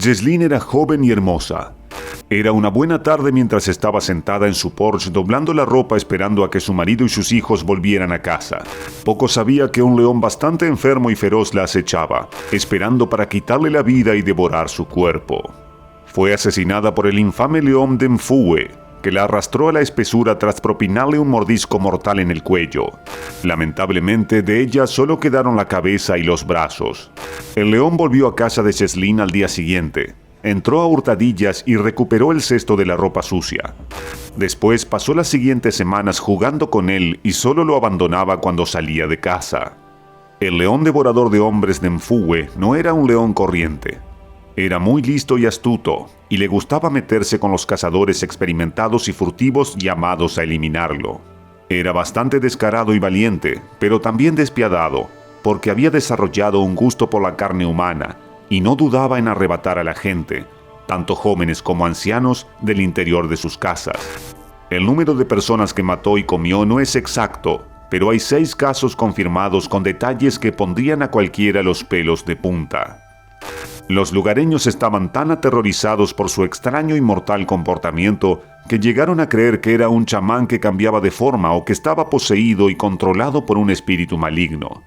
Jesslyn era joven y hermosa. Era una buena tarde mientras estaba sentada en su porche doblando la ropa esperando a que su marido y sus hijos volvieran a casa. Poco sabía que un león bastante enfermo y feroz la acechaba, esperando para quitarle la vida y devorar su cuerpo. Fue asesinada por el infame león de Mfue, que la arrastró a la espesura tras propinarle un mordisco mortal en el cuello. Lamentablemente, de ella solo quedaron la cabeza y los brazos. El león volvió a casa de Jesslyn al día siguiente. Entró a hurtadillas y recuperó el cesto de la ropa sucia. Después pasó las siguientes semanas jugando con él y solo lo abandonaba cuando salía de casa. El león devorador de hombres de Mfue no era un león corriente. Era muy listo y astuto, y le gustaba meterse con los cazadores experimentados y furtivos llamados a eliminarlo. Era bastante descarado y valiente, pero también despiadado, porque había desarrollado un gusto por la carne humana, y no dudaba en arrebatar a la gente, tanto jóvenes como ancianos, del interior de sus casas. El número de personas que mató y comió no es exacto, pero hay 6 casos confirmados con detalles que pondrían a cualquiera los pelos de punta. Los lugareños estaban tan aterrorizados por su extraño y mortal comportamiento que llegaron a creer que era un chamán que cambiaba de forma o que estaba poseído y controlado por un espíritu maligno.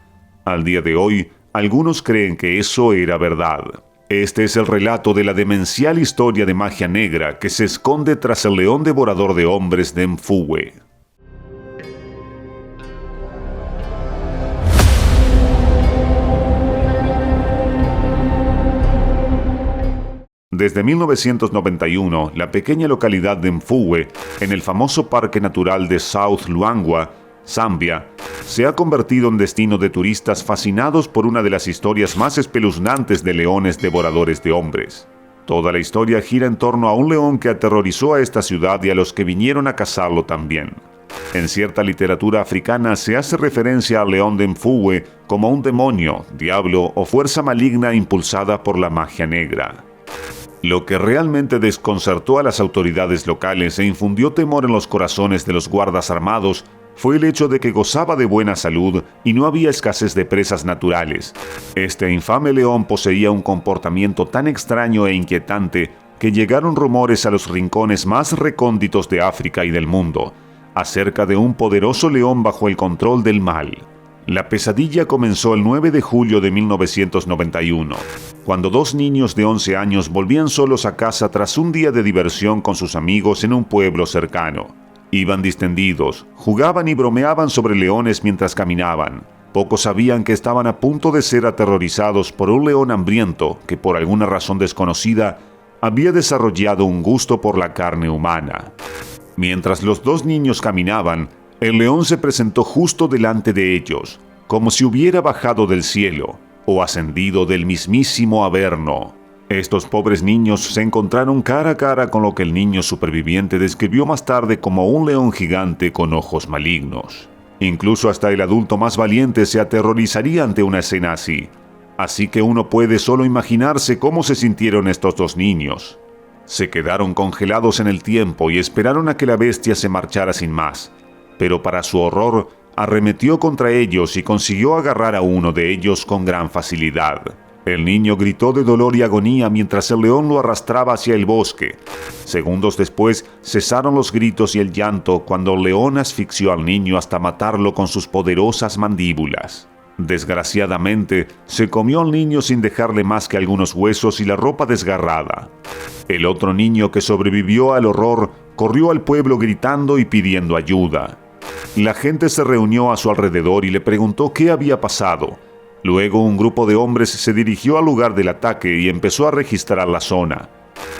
Al día de hoy, algunos creen que eso era verdad. Este es el relato de la demencial historia de magia negra que se esconde tras el león devorador de hombres de Mfue. Desde 1991, la pequeña localidad de Mfue, en el famoso Parque Natural de South Luangwa, Zambia, se ha convertido en destino de turistas fascinados por una de las historias más espeluznantes de leones devoradores de hombres. Toda la historia gira en torno a un león que aterrorizó a esta ciudad y a los que vinieron a cazarlo también. En cierta literatura africana se hace referencia al león de Mfue como un demonio, diablo o fuerza maligna impulsada por la magia negra. Lo que realmente desconcertó a las autoridades locales e infundió temor en los corazones de los guardas armados fue el hecho de que gozaba de buena salud y no había escasez de presas naturales. Este infame león poseía un comportamiento tan extraño e inquietante que llegaron rumores a los rincones más recónditos de África y del mundo, acerca de un poderoso león bajo el control del mal. La pesadilla comenzó el 9 de julio de 1991, cuando 2 niños de 11 años volvían solos a casa tras un día de diversión con sus amigos en un pueblo cercano. Iban distendidos, jugaban y bromeaban sobre leones mientras caminaban. Pocos sabían que estaban a punto de ser aterrorizados por un león hambriento que, por alguna razón desconocida, había desarrollado un gusto por la carne humana. Mientras los 2 niños caminaban, el león se presentó justo delante de ellos, como si hubiera bajado del cielo o ascendido del mismísimo Averno. Estos pobres niños se encontraron cara a cara con lo que el niño superviviente describió más tarde como un león gigante con ojos malignos. Incluso hasta el adulto más valiente se aterrorizaría ante una escena así. Así que uno puede solo imaginarse cómo se sintieron estos 2 niños. Se quedaron congelados en el tiempo y esperaron a que la bestia se marchara sin más. Pero para su horror, arremetió contra ellos y consiguió agarrar a uno de ellos con gran facilidad. El niño gritó de dolor y agonía mientras el león lo arrastraba hacia el bosque. Segundos después, cesaron los gritos y el llanto cuando el león asfixió al niño hasta matarlo con sus poderosas mandíbulas. Desgraciadamente, se comió al niño sin dejarle más que algunos huesos y la ropa desgarrada. El otro niño que sobrevivió al horror corrió al pueblo gritando y pidiendo ayuda. La gente se reunió a su alrededor y le preguntó qué había pasado. Luego un grupo de hombres se dirigió al lugar del ataque y empezó a registrar la zona.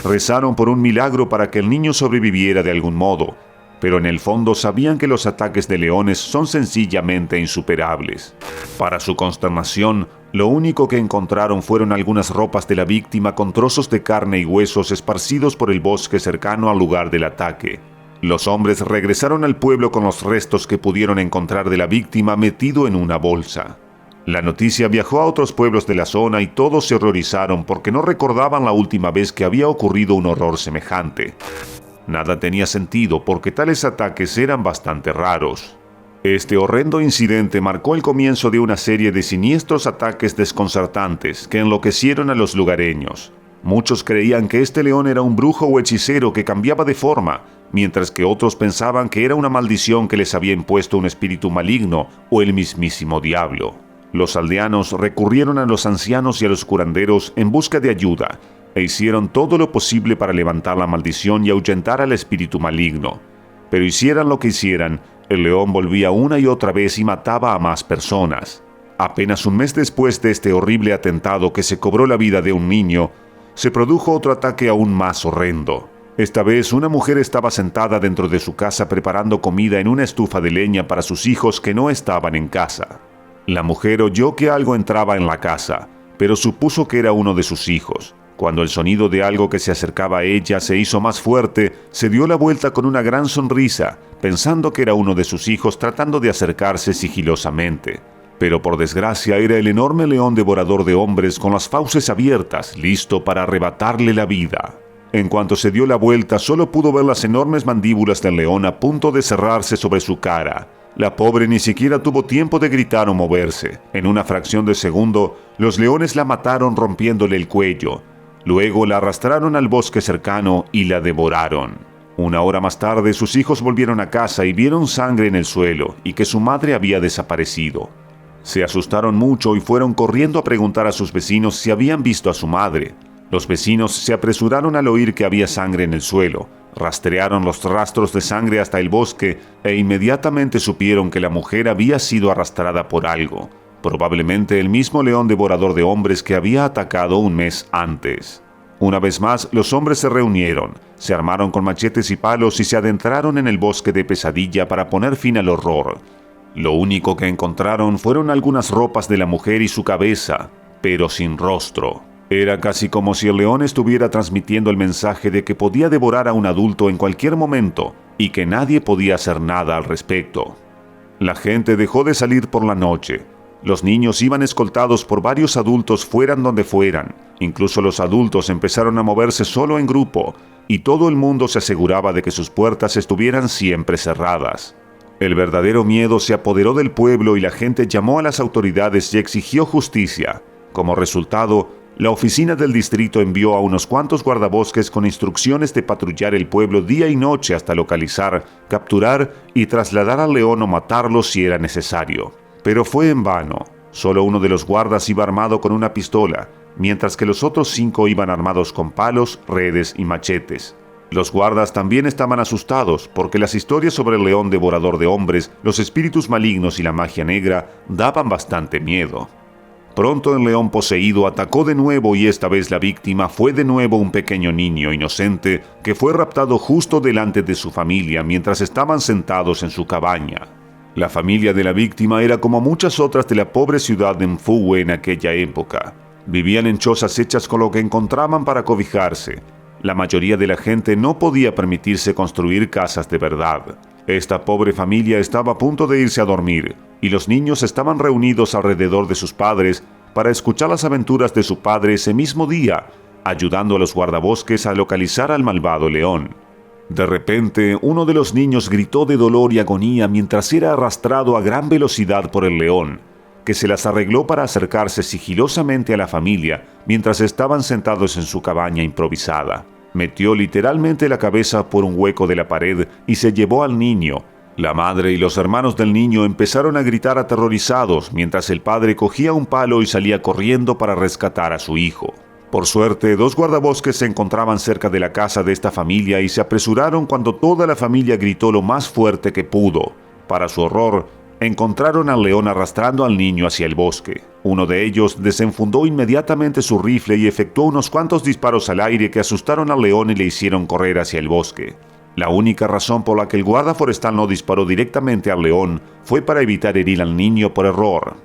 Rezaron por un milagro para que el niño sobreviviera de algún modo, pero en el fondo sabían que los ataques de leones son sencillamente insuperables. Para su consternación, lo único que encontraron fueron algunas ropas de la víctima con trozos de carne y huesos esparcidos por el bosque cercano al lugar del ataque. Los hombres regresaron al pueblo con los restos que pudieron encontrar de la víctima metido en una bolsa. La noticia viajó a otros pueblos de la zona y todos se horrorizaron porque no recordaban la última vez que había ocurrido un horror semejante. Nada tenía sentido porque tales ataques eran bastante raros. Este horrendo incidente marcó el comienzo de una serie de siniestros ataques desconcertantes que enloquecieron a los lugareños. Muchos creían que este león era un brujo o hechicero que cambiaba de forma, mientras que otros pensaban que era una maldición que les había impuesto un espíritu maligno o el mismísimo diablo. Los aldeanos recurrieron a los ancianos y a los curanderos en busca de ayuda, e hicieron todo lo posible para levantar la maldición y ahuyentar al espíritu maligno. Pero hicieran lo que hicieran, el león volvía una y otra vez y mataba a más personas. Apenas un mes después de este horrible atentado que se cobró la vida de un niño, se produjo otro ataque aún más horrendo. Esta vez una mujer estaba sentada dentro de su casa preparando comida en una estufa de leña para sus hijos que no estaban en casa. La mujer oyó que algo entraba en la casa, pero supuso que era uno de sus hijos. Cuando el sonido de algo que se acercaba a ella se hizo más fuerte, se dio la vuelta con una gran sonrisa, pensando que era uno de sus hijos tratando de acercarse sigilosamente. Pero por desgracia era el enorme león devorador de hombres con las fauces abiertas, listo para arrebatarle la vida. En cuanto se dio la vuelta, solo pudo ver las enormes mandíbulas del león a punto de cerrarse sobre su cara. La pobre ni siquiera tuvo tiempo de gritar o moverse. En una fracción de segundo, los leones la mataron rompiéndole el cuello. Luego la arrastraron al bosque cercano y la devoraron. Una hora más tarde, sus hijos volvieron a casa y vieron sangre en el suelo y que su madre había desaparecido. Se asustaron mucho y fueron corriendo a preguntar a sus vecinos si habían visto a su madre. Los vecinos se apresuraron al oír que había sangre en el suelo. Rastrearon los rastros de sangre hasta el bosque e inmediatamente supieron que la mujer había sido arrastrada por algo. Probablemente el mismo león devorador de hombres que había atacado un mes antes. Una vez más, los hombres se reunieron, se armaron con machetes y palos y se adentraron en el bosque de Pesadilla para poner fin al horror. Lo único que encontraron fueron algunas ropas de la mujer y su cabeza, pero sin rostro. Era casi como si el león estuviera transmitiendo el mensaje de que podía devorar a un adulto en cualquier momento y que nadie podía hacer nada al respecto. La gente dejó de salir por la noche. Los niños iban escoltados por varios adultos fueran donde fueran. Incluso los adultos empezaron a moverse solo en grupo, y todo el mundo se aseguraba de que sus puertas estuvieran siempre cerradas. El verdadero miedo se apoderó del pueblo y la gente llamó a las autoridades y exigió justicia. Como resultado, la oficina del distrito envió a unos cuantos guardabosques con instrucciones de patrullar el pueblo día y noche hasta localizar, capturar y trasladar al león o matarlo si era necesario. Pero fue en vano. Solo uno de los guardas iba armado con una pistola, mientras que los otros 5 iban armados con palos, redes y machetes. Los guardas también estaban asustados porque las historias sobre el león devorador de hombres, los espíritus malignos y la magia negra daban bastante miedo. Pronto el león poseído atacó de nuevo y esta vez la víctima fue de nuevo un pequeño niño inocente que fue raptado justo delante de su familia mientras estaban sentados en su cabaña. La familia de la víctima era como muchas otras de la pobre ciudad de Mfugwe en aquella época. Vivían en chozas hechas con lo que encontraban para cobijarse. La mayoría de la gente no podía permitirse construir casas de verdad. Esta pobre familia estaba a punto de irse a dormir, y los niños estaban reunidos alrededor de sus padres para escuchar las aventuras de su padre ese mismo día, ayudando a los guardabosques a localizar al malvado león. De repente, uno de los niños gritó de dolor y agonía mientras era arrastrado a gran velocidad por el león, que se las arregló para acercarse sigilosamente a la familia mientras estaban sentados en su cabaña improvisada. Metió literalmente la cabeza por un hueco de la pared y se llevó al niño. La madre y los hermanos del niño empezaron a gritar aterrorizados mientras el padre cogía un palo y salía corriendo para rescatar a su hijo. Por suerte, 2 guardabosques se encontraban cerca de la casa de esta familia y se apresuraron cuando toda la familia gritó lo más fuerte que pudo. Para su horror, encontraron al león arrastrando al niño hacia el bosque. Uno de ellos desenfundó inmediatamente su rifle y efectuó unos cuantos disparos al aire que asustaron al león y le hicieron correr hacia el bosque. La única razón por la que el guarda forestal no disparó directamente al león fue para evitar herir al niño por error.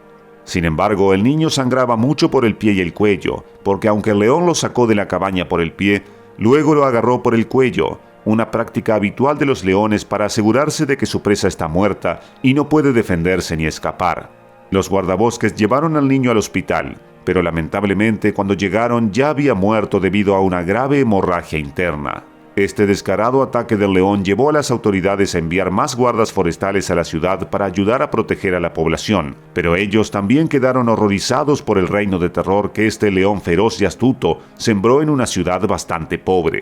Sin embargo, el niño sangraba mucho por el pie y el cuello, porque aunque el león lo sacó de la cabaña por el pie, luego lo agarró por el cuello, una práctica habitual de los leones para asegurarse de que su presa está muerta y no puede defenderse ni escapar. Los guardabosques llevaron al niño al hospital, pero lamentablemente cuando llegaron ya había muerto debido a una grave hemorragia interna. Este descarado ataque del león llevó a las autoridades a enviar más guardas forestales a la ciudad para ayudar a proteger a la población, pero ellos también quedaron horrorizados por el reino de terror que este león feroz y astuto sembró en una ciudad bastante pobre.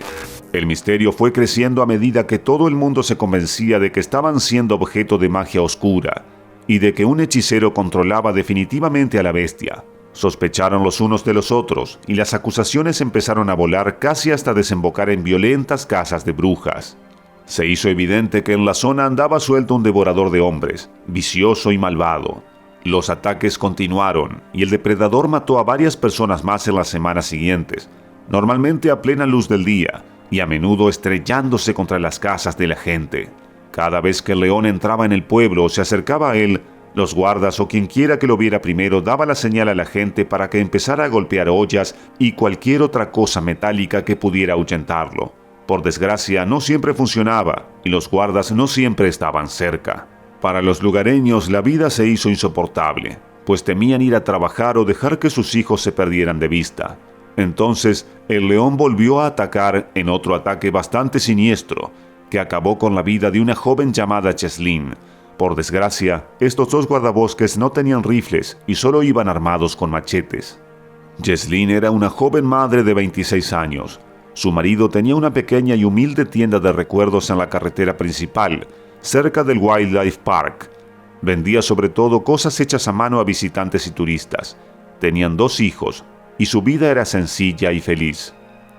El misterio fue creciendo a medida que todo el mundo se convencía de que estaban siendo objeto de magia oscura y de que un hechicero controlaba definitivamente a la bestia. Sospecharon los unos de los otros y las acusaciones empezaron a volar casi hasta desembocar en violentas cazas de brujas. Se hizo evidente que en la zona andaba suelto un devorador de hombres, vicioso y malvado. Los ataques continuaron y el depredador mató a varias personas más en las semanas siguientes, normalmente a plena luz del día y a menudo estrellándose contra las casas de la gente. Cada vez que el león entraba en el pueblo o se acercaba a él, los guardas o quien quiera que lo viera primero daba la señal a la gente para que empezara a golpear ollas y cualquier otra cosa metálica que pudiera ahuyentarlo. Por desgracia, no siempre funcionaba y los guardas no siempre estaban cerca. Para los lugareños la vida se hizo insoportable, pues temían ir a trabajar o dejar que sus hijos se perdieran de vista. Entonces, el león volvió a atacar en otro ataque bastante siniestro, que acabó con la vida de una joven llamada Cheslin. Por desgracia, estos dos guardabosques no tenían rifles y solo iban armados con machetes. Cheslin era una joven madre de 26 años. Su marido tenía una pequeña y humilde tienda de recuerdos en la carretera principal, cerca del Wildlife Park. Vendía sobre todo cosas hechas a mano a visitantes y turistas. Tenían 2 hijos y su vida era sencilla y feliz.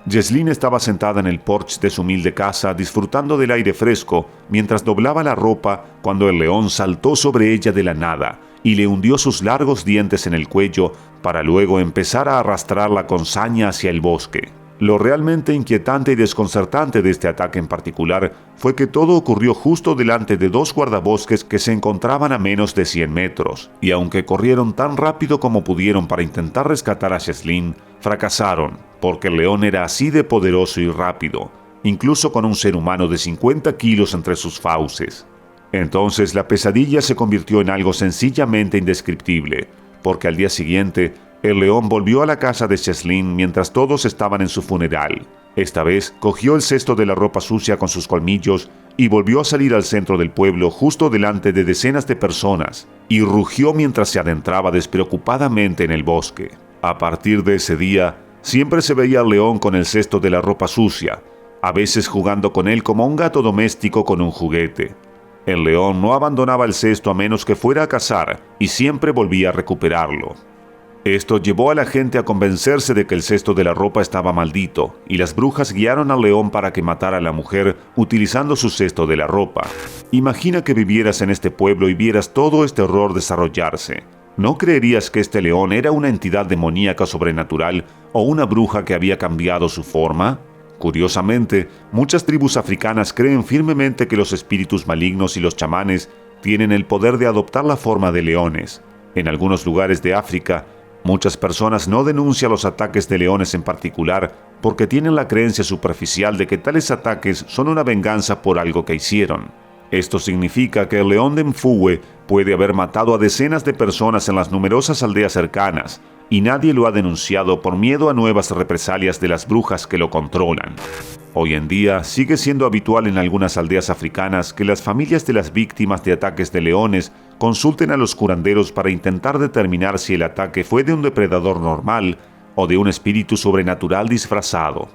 Cheslin estaba sentada en el porche de su humilde casa disfrutando del aire fresco mientras doblaba la ropa cuando el león saltó sobre ella de la nada y le hundió sus largos dientes en el cuello para luego empezar a arrastrarla con saña hacia el bosque. Lo realmente inquietante y desconcertante de este ataque en particular fue que todo ocurrió justo delante de 2 guardabosques que se encontraban a menos de 100 metros, y aunque corrieron tan rápido como pudieron para intentar rescatar a Cheslin, fracasaron, porque el león era así de poderoso y rápido, incluso con un ser humano de 50 kilos entre sus fauces. Entonces la pesadilla se convirtió en algo sencillamente indescriptible, porque al día siguiente, el león volvió a la casa de Cheslin mientras todos estaban en su funeral. Esta vez cogió el cesto de la ropa sucia con sus colmillos y volvió a salir al centro del pueblo justo delante de decenas de personas, y rugió mientras se adentraba despreocupadamente en el bosque. A partir de ese día, siempre se veía al león con el cesto de la ropa sucia, a veces jugando con él como un gato doméstico con un juguete. El león no abandonaba el cesto a menos que fuera a cazar y siempre volvía a recuperarlo. Esto llevó a la gente a convencerse de que el cesto de la ropa estaba maldito, y las brujas guiaron al león para que matara a la mujer utilizando su cesto de la ropa. Imagina que vivieras en este pueblo y vieras todo este horror desarrollarse. ¿No creerías que este león era una entidad demoníaca sobrenatural o una bruja que había cambiado su forma? Curiosamente, muchas tribus africanas creen firmemente que los espíritus malignos y los chamanes tienen el poder de adoptar la forma de leones. En algunos lugares de África, muchas personas no denuncian los ataques de leones en particular porque tienen la creencia superficial de que tales ataques son una venganza por algo que hicieron. Esto significa que el león de Mfugwe puede haber matado a decenas de personas en las numerosas aldeas cercanas, y nadie lo ha denunciado por miedo a nuevas represalias de las brujas que lo controlan. Hoy en día sigue siendo habitual en algunas aldeas africanas que las familias de las víctimas de ataques de leones consulten a los curanderos para intentar determinar si el ataque fue de un depredador normal o de un espíritu sobrenatural disfrazado.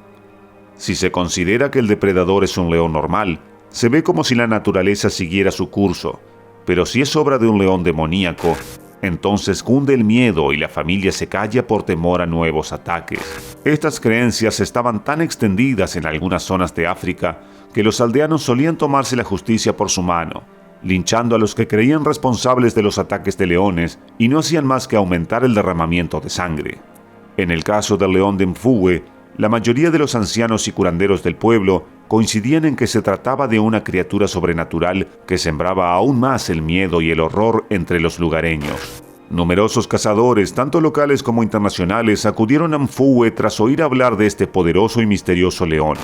Si se considera que el depredador es un león normal, se ve como si la naturaleza siguiera su curso, pero si es obra de un león demoníaco, entonces cunde el miedo y la familia se calla por temor a nuevos ataques. Estas creencias estaban tan extendidas en algunas zonas de África que los aldeanos solían tomarse la justicia por su mano, linchando a los que creían responsables de los ataques de leones y no hacían más que aumentar el derramamiento de sangre. En el caso del león de Mfugwe, la mayoría de los ancianos y curanderos del pueblo coincidían en que se trataba de una criatura sobrenatural que sembraba aún más el miedo y el horror entre los lugareños. Numerosos cazadores, tanto locales como internacionales, acudieron a Mfugwe tras oír hablar de este poderoso y misterioso león.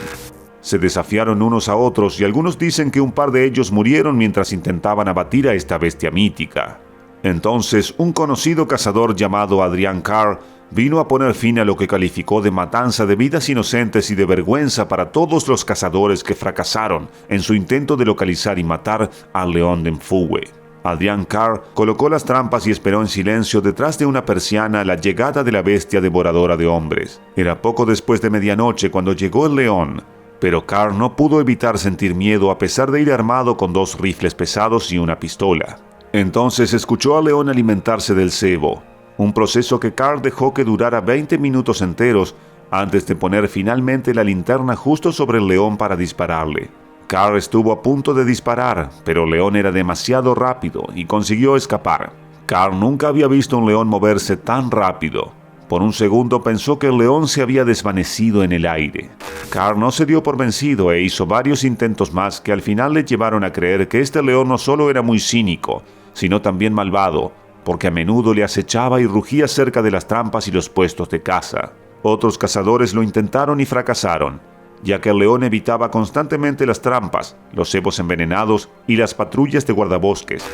Se desafiaron unos a otros y algunos dicen que un par de ellos murieron mientras intentaban abatir a esta bestia mítica. Entonces, un conocido cazador llamado Adrian Carr vino a poner fin a lo que calificó de matanza de vidas inocentes y de vergüenza para todos los cazadores que fracasaron en su intento de localizar y matar al león de Mfugwe. Adrian Carr colocó las trampas y esperó en silencio detrás de una persiana la llegada de la bestia devoradora de hombres. Era poco después de medianoche cuando llegó el león, pero Carr no pudo evitar sentir miedo a pesar de ir armado con 2 rifles pesados y una pistola. Entonces escuchó al león alimentarse del cebo, un proceso que Carr dejó que durara 20 minutos enteros antes de poner finalmente la linterna justo sobre el león para dispararle. Carr estuvo a punto de disparar, pero el león era demasiado rápido y consiguió escapar. Carr nunca había visto un león moverse tan rápido. Por un segundo pensó que el león se había desvanecido en el aire. Carr no se dio por vencido e hizo varios intentos más que al final le llevaron a creer que este león no solo era muy cínico, sino también malvado, porque a menudo le acechaba y rugía cerca de las trampas y los puestos de caza. Otros cazadores lo intentaron y fracasaron, ya que el león evitaba constantemente las trampas, los cebos envenenados y las patrullas de guardabosques,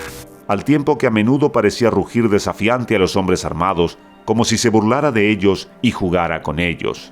al tiempo que a menudo parecía rugir desafiante a los hombres armados, como si se burlara de ellos y jugara con ellos.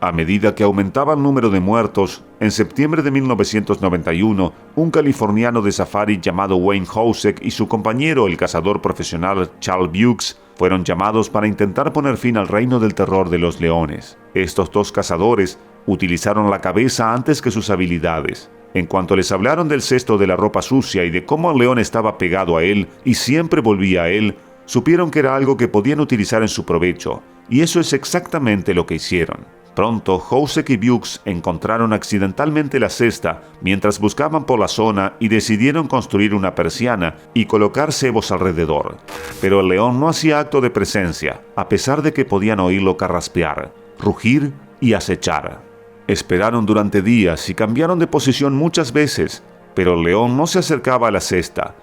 A medida que aumentaba el número de muertos, en septiembre de 1991, un californiano de safari llamado Wayne Housek y su compañero, el cazador profesional Charles Bukes, fueron llamados para intentar poner fin al reino del terror de los leones. Estos 2 cazadores utilizaron la cabeza antes que sus habilidades. En cuanto les hablaron del cesto de la ropa sucia y de cómo el león estaba pegado a él y siempre volvía a él, supieron que era algo que podían utilizar en su provecho, y eso es exactamente lo que hicieron. Pronto, Housek y Bukes encontraron accidentalmente la cesta mientras buscaban por la zona y decidieron construir una persiana y colocar cebos alrededor. Pero el león no hacía acto de presencia, a pesar de que podían oírlo carraspear, rugir y acechar. Esperaron durante días y cambiaron de posición muchas veces, pero el león no se acercaba a la cesta.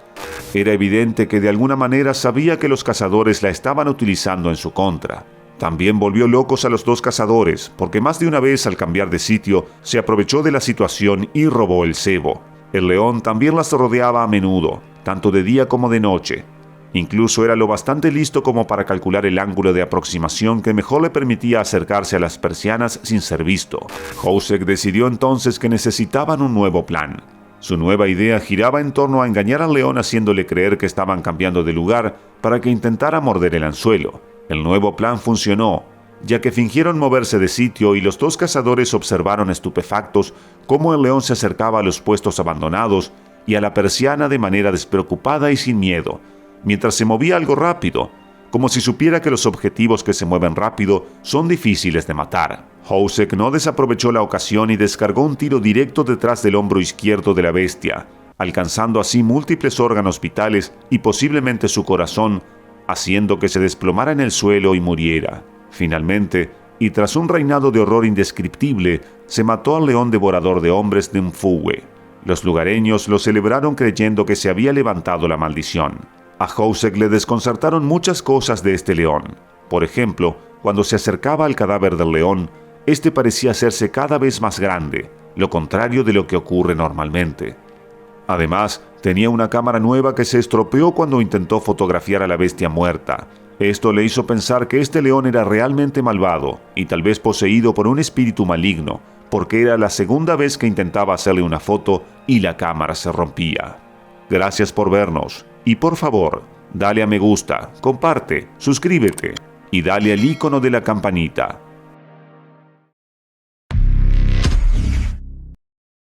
Era evidente que de alguna manera sabía que los cazadores la estaban utilizando en su contra. También volvió locos a los 2 cazadores, porque más de una vez al cambiar de sitio se aprovechó de la situación y robó el cebo. El león también las rodeaba a menudo, tanto de día como de noche. Incluso era lo bastante listo como para calcular el ángulo de aproximación que mejor le permitía acercarse a las persianas sin ser visto. Housek decidió entonces que necesitaban un nuevo plan. Su nueva idea giraba en torno a engañar al león haciéndole creer que estaban cambiando de lugar para que intentara morder el anzuelo. El nuevo plan funcionó, ya que fingieron moverse de sitio y los 2 cazadores observaron estupefactos cómo el león se acercaba a los puestos abandonados y a la persiana de manera despreocupada y sin miedo, mientras se movía algo rápido, como si supiera que los objetivos que se mueven rápido son difíciles de matar. Housek no desaprovechó la ocasión y descargó un tiro directo detrás del hombro izquierdo de la bestia, alcanzando así múltiples órganos vitales y posiblemente su corazón, haciendo que se desplomara en el suelo y muriera. Finalmente, y tras un reinado de horror indescriptible, se mató al león devorador de hombres de Mfugwe. Los lugareños lo celebraron creyendo que se había levantado la maldición. A Housek le desconcertaron muchas cosas de este león. Por ejemplo, cuando se acercaba al cadáver del león, este parecía hacerse cada vez más grande, lo contrario de lo que ocurre normalmente. Además, tenía una cámara nueva que se estropeó cuando intentó fotografiar a la bestia muerta. Esto le hizo pensar que este león era realmente malvado y tal vez poseído por un espíritu maligno, porque era la segunda vez que intentaba hacerle una foto y la cámara se rompía. Gracias por vernos y por favor, dale a me gusta, comparte, suscríbete y dale al icono de la campanita.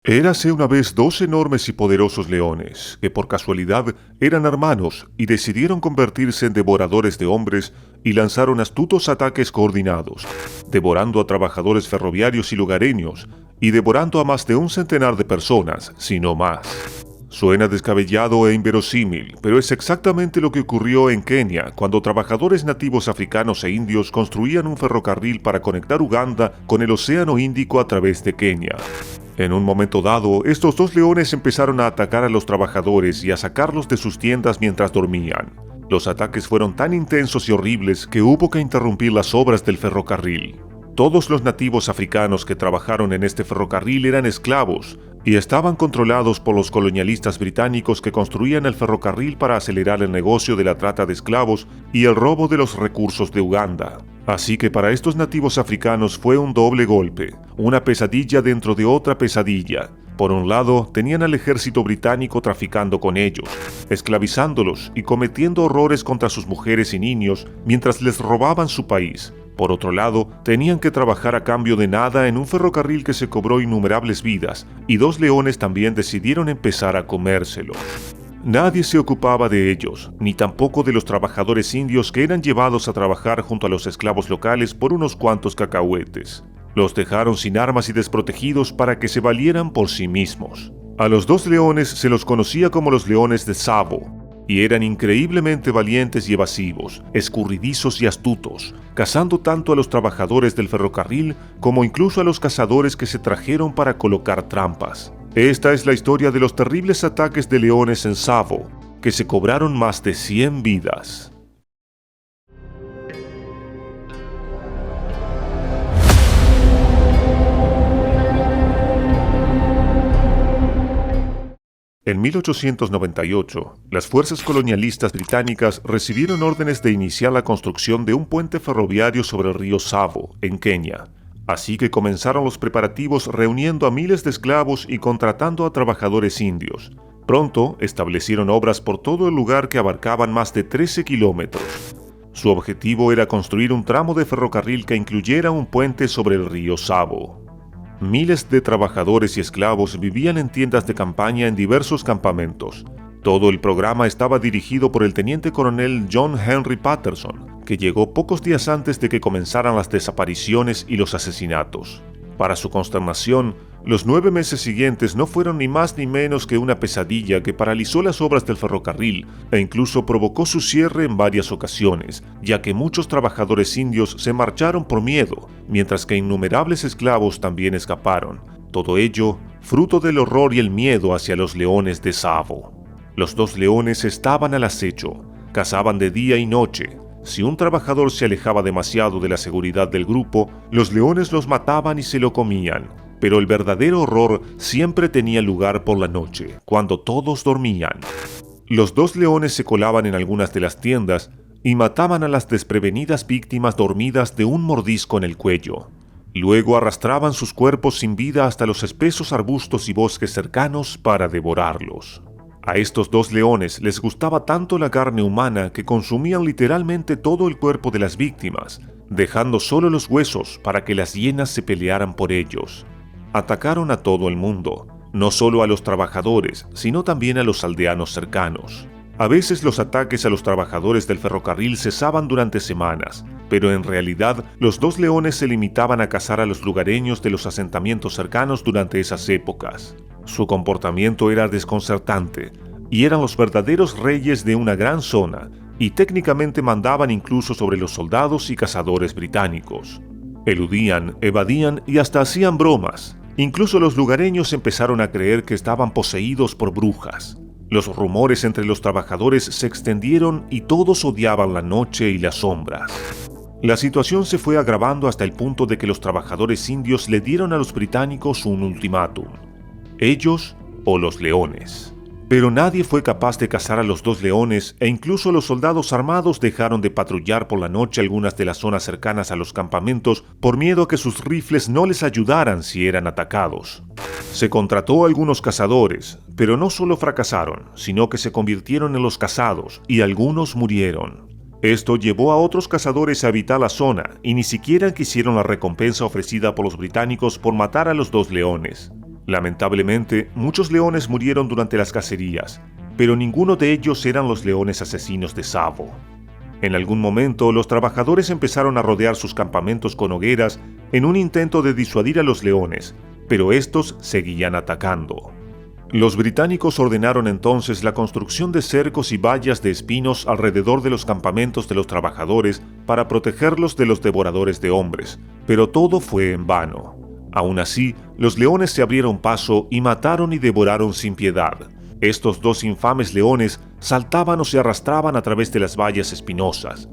Érase una vez 2 enormes y poderosos leones, que por casualidad eran hermanos y decidieron convertirse en devoradores de hombres y lanzaron astutos ataques coordinados, devorando a trabajadores ferroviarios y lugareños, y devorando a más de 100 de personas, si no más. Suena descabellado e inverosímil, pero es exactamente lo que ocurrió en Kenia, cuando trabajadores nativos africanos e indios construían un ferrocarril para conectar Uganda con el Océano Índico a través de Kenia. En un momento dado, estos 2 leones empezaron a atacar a los trabajadores y a sacarlos de sus tiendas mientras dormían. Los ataques fueron tan intensos y horribles que hubo que interrumpir las obras del ferrocarril. Todos los nativos africanos que trabajaron en este ferrocarril eran esclavos y estaban controlados por los colonialistas británicos que construían el ferrocarril para acelerar el negocio de la trata de esclavos y el robo de los recursos de Uganda. Así que para estos nativos africanos fue un doble golpe, una pesadilla dentro de otra pesadilla. Por un lado, tenían al ejército británico traficando con ellos, esclavizándolos y cometiendo horrores contra sus mujeres y niños mientras les robaban su país. Por otro lado, tenían que trabajar a cambio de nada en un ferrocarril que se cobró innumerables vidas, y dos leones también decidieron empezar a comérselos. Nadie se ocupaba de ellos, ni tampoco de los trabajadores indios que eran llevados a trabajar junto a los esclavos locales por unos cuantos cacahuetes. Los dejaron sin armas y desprotegidos para que se valieran por sí mismos. A los dos leones se los conocía como los leones de Tsavo, y eran increíblemente valientes y evasivos, escurridizos y astutos, cazando tanto a los trabajadores del ferrocarril como incluso a los cazadores que se trajeron para colocar trampas. Esta es la historia de los terribles ataques de leones en Tsavo, que se cobraron más de 100 vidas. En 1898, las fuerzas colonialistas británicas recibieron órdenes de iniciar la construcción de un puente ferroviario sobre el río Tsavo, en Kenia. Así que comenzaron los preparativos reuniendo a miles de esclavos y contratando a trabajadores indios. Pronto establecieron obras por todo el lugar que abarcaban más de 13 kilómetros. Su objetivo era construir un tramo de ferrocarril que incluyera un puente sobre el río Tsavo. Miles de trabajadores y esclavos vivían en tiendas de campaña en diversos campamentos. Todo el programa estaba dirigido por el teniente coronel John Henry Patterson, que llegó pocos días antes de que comenzaran las desapariciones y los asesinatos. Para su consternación, los 9 meses siguientes no fueron ni más ni menos que una pesadilla que paralizó las obras del ferrocarril e incluso provocó su cierre en varias ocasiones, ya que muchos trabajadores indios se marcharon por miedo, mientras que innumerables esclavos también escaparon. Todo ello fruto del horror y el miedo hacia los leones de Tsavo. Los dos leones estaban al acecho, cazaban de día y noche. Si un trabajador se alejaba demasiado de la seguridad del grupo, los leones los mataban y se lo comían. Pero el verdadero horror siempre tenía lugar por la noche, cuando todos dormían. Los dos leones se colaban en algunas de las tiendas y mataban a las desprevenidas víctimas dormidas de un mordisco en el cuello. Luego arrastraban sus cuerpos sin vida hasta los espesos arbustos y bosques cercanos para devorarlos. A estos dos leones les gustaba tanto la carne humana que consumían literalmente todo el cuerpo de las víctimas, dejando solo los huesos para que las hienas se pelearan por ellos. Atacaron a todo el mundo, no solo a los trabajadores, sino también a los aldeanos cercanos. A veces los ataques a los trabajadores del ferrocarril cesaban durante semanas, pero en realidad los dos leones se limitaban a cazar a los lugareños de los asentamientos cercanos durante esas épocas. Su comportamiento era desconcertante, y eran los verdaderos reyes de una gran zona, y técnicamente mandaban incluso sobre los soldados y cazadores británicos. Eludían, evadían y hasta hacían bromas. Incluso los lugareños empezaron a creer que estaban poseídos por brujas. Los rumores entre los trabajadores se extendieron y todos odiaban la noche y las sombras. La situación se fue agravando hasta el punto de que los trabajadores indios le dieron a los británicos un ultimátum: ellos o los leones. Pero nadie fue capaz de cazar a los dos leones e incluso los soldados armados dejaron de patrullar por la noche algunas de las zonas cercanas a los campamentos por miedo a que sus rifles no les ayudaran si eran atacados. Se contrató a algunos cazadores, pero no solo fracasaron, sino que se convirtieron en los cazados y algunos murieron. Esto llevó a otros cazadores a evitar la zona y ni siquiera quisieron la recompensa ofrecida por los británicos por matar a los dos leones. Lamentablemente, muchos leones murieron durante las cacerías, pero ninguno de ellos eran los leones asesinos de Tsavo. En algún momento, los trabajadores empezaron a rodear sus campamentos con hogueras en un intento de disuadir a los leones, pero estos seguían atacando. Los británicos ordenaron entonces la construcción de cercos y vallas de espinos alrededor de los campamentos de los trabajadores para protegerlos de los devoradores de hombres, pero todo fue en vano. Aún así, los leones se abrieron paso y mataron y devoraron sin piedad. Estos dos infames leones saltaban o se arrastraban a través de las vallas espinosas.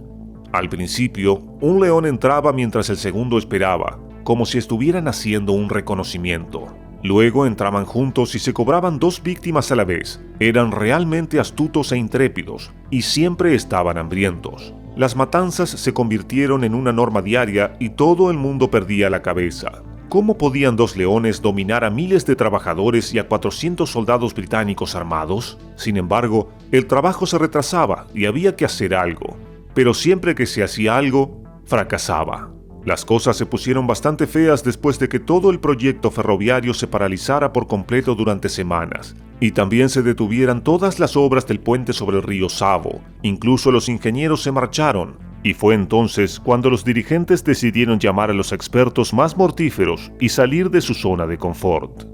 Al principio, un león entraba mientras el segundo esperaba, como si estuvieran haciendo un reconocimiento. Luego entraban juntos y se cobraban dos víctimas a la vez. Eran realmente astutos e intrépidos, y siempre estaban hambrientos. Las matanzas se convirtieron en una norma diaria y todo el mundo perdía la cabeza. ¿Cómo podían 2 leones dominar a miles de trabajadores y a 400 soldados británicos armados? Sin embargo, el trabajo se retrasaba y había que hacer algo. Pero siempre que se hacía algo, fracasaba. Las cosas se pusieron bastante feas después de que todo el proyecto ferroviario se paralizara por completo durante semanas, y también se detuvieran todas las obras del puente sobre el río Savo. Incluso los ingenieros se marcharon, y fue entonces cuando los dirigentes decidieron llamar a los expertos más mortíferos y salir de su zona de confort.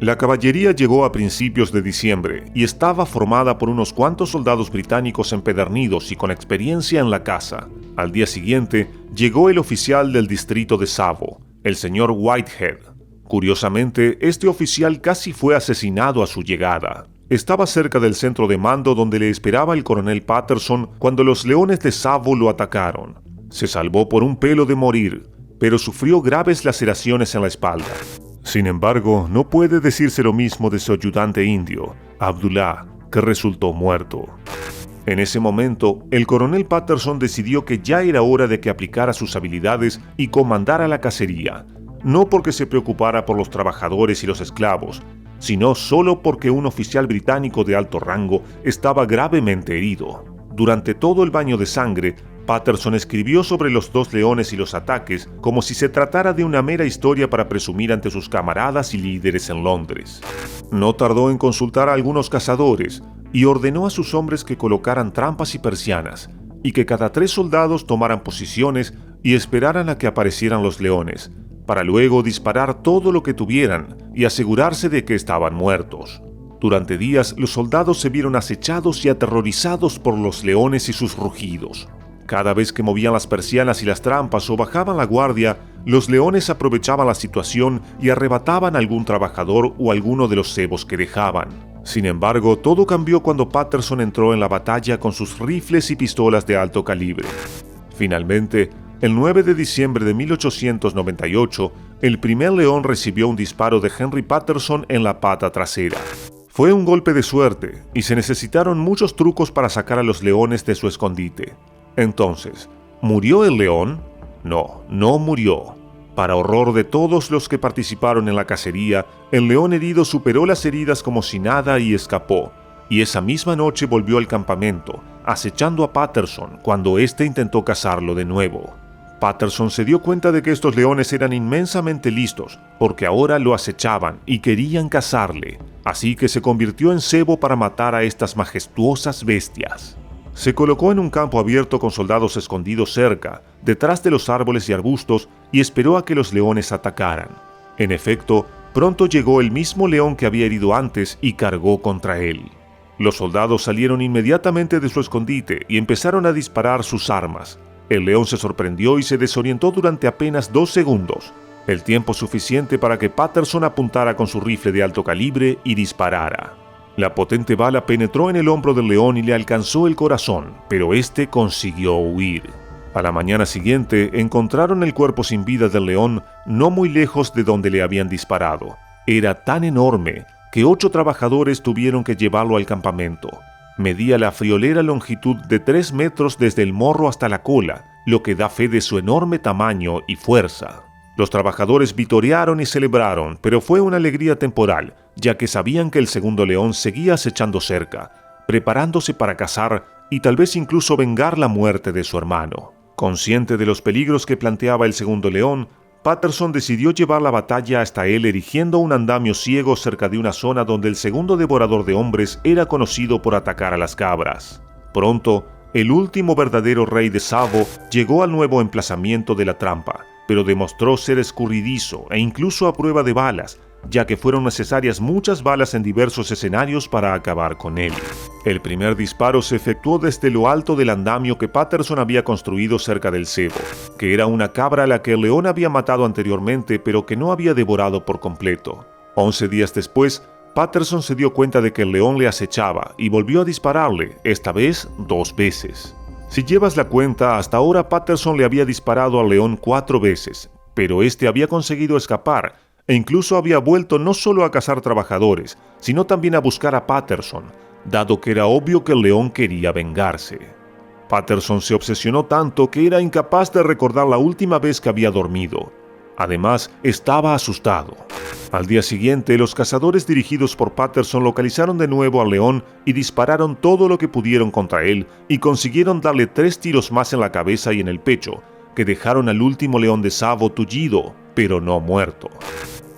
La caballería llegó a principios de diciembre y estaba formada por unos cuantos soldados británicos empedernidos y con experiencia en la caza. Al día siguiente, llegó el oficial del distrito de Savo, el señor Whitehead. Curiosamente, este oficial casi fue asesinado a su llegada. Estaba cerca del centro de mando donde le esperaba el coronel Patterson cuando los leones de Savo lo atacaron. Se salvó por un pelo de morir, pero sufrió graves laceraciones en la espalda. Sin embargo, no puede decirse lo mismo de su ayudante indio, Abdullah, que resultó muerto. En ese momento, el coronel Patterson decidió que ya era hora de que aplicara sus habilidades y comandara la cacería, no porque se preocupara por los trabajadores y los esclavos, sino solo porque un oficial británico de alto rango estaba gravemente herido. Durante todo el baño de sangre, Patterson escribió sobre los 2 leones y los ataques como si se tratara de una mera historia para presumir ante sus camaradas y líderes en Londres. No tardó en consultar a algunos cazadores y ordenó a sus hombres que colocaran trampas y persianas, y que cada 3 soldados tomaran posiciones y esperaran a que aparecieran los leones, para luego disparar todo lo que tuvieran y asegurarse de que estaban muertos. Durante días, los soldados se vieron acechados y aterrorizados por los leones y sus rugidos. Cada vez que movían las persianas y las trampas o bajaban la guardia, los leones aprovechaban la situación y arrebataban a algún trabajador o alguno de los cebos que dejaban. Sin embargo, todo cambió cuando Patterson entró en la batalla con sus rifles y pistolas de alto calibre. Finalmente, el 9 de diciembre de 1898, el primer león recibió un disparo de Henry Patterson en la pata trasera. Fue un golpe de suerte y se necesitaron muchos trucos para sacar a los leones de su escondite. Entonces, ¿murió el león? No, no murió. Para horror de todos los que participaron en la cacería, el león herido superó las heridas como si nada y escapó. Y esa misma noche volvió al campamento, acechando a Patterson cuando éste intentó cazarlo de nuevo. Patterson se dio cuenta de que estos leones eran inmensamente listos, porque ahora lo acechaban y querían cazarle, así que se convirtió en cebo para matar a estas majestuosas bestias. Se colocó en un campo abierto con soldados escondidos cerca, detrás de los árboles y arbustos, y esperó a que los leones atacaran. En efecto, pronto llegó el mismo león que había herido antes y cargó contra él. Los soldados salieron inmediatamente de su escondite y empezaron a disparar sus armas. El león se sorprendió y se desorientó durante apenas 2 segundos, el tiempo suficiente para que Patterson apuntara con su rifle de alto calibre y disparara. La potente bala penetró en el hombro del león y le alcanzó el corazón, pero este consiguió huir. A la mañana siguiente encontraron el cuerpo sin vida del león no muy lejos de donde le habían disparado. Era tan enorme que 8 trabajadores tuvieron que llevarlo al campamento. Medía la friolera longitud de 3 metros desde el morro hasta la cola, lo que da fe de su enorme tamaño y fuerza. Los trabajadores vitorearon y celebraron, pero fue una alegría temporal, ya que sabían que el segundo león seguía acechando cerca, preparándose para cazar y tal vez incluso vengar la muerte de su hermano. Consciente de los peligros que planteaba el segundo león, Patterson decidió llevar la batalla hasta él erigiendo un andamio ciego cerca de una zona donde el segundo devorador de hombres era conocido por atacar a las cabras. Pronto, el último verdadero rey de Savo llegó al nuevo emplazamiento de la trampa, pero demostró ser escurridizo e incluso a prueba de balas, ya que fueron necesarias muchas balas en diversos escenarios para acabar con él. El primer disparo se efectuó desde lo alto del andamio que Patterson había construido cerca del cebo, que era una cabra a la que el león había matado anteriormente pero que no había devorado por completo. 11 días después, Patterson se dio cuenta de que el león le acechaba y volvió a dispararle, esta vez 2 veces. Si llevas la cuenta, hasta ahora Patterson le había disparado al león 4 veces, pero este había conseguido escapar e incluso había vuelto no solo a cazar trabajadores, sino también a buscar a Patterson, dado que era obvio que el león quería vengarse. Patterson se obsesionó tanto que era incapaz de recordar la última vez que había dormido. Además, estaba asustado. Al día siguiente, los cazadores dirigidos por Patterson localizaron de nuevo al león y dispararon todo lo que pudieron contra él y consiguieron darle 3 tiros más en la cabeza y en el pecho, que dejaron al último león de Tsavo tullido, pero no muerto.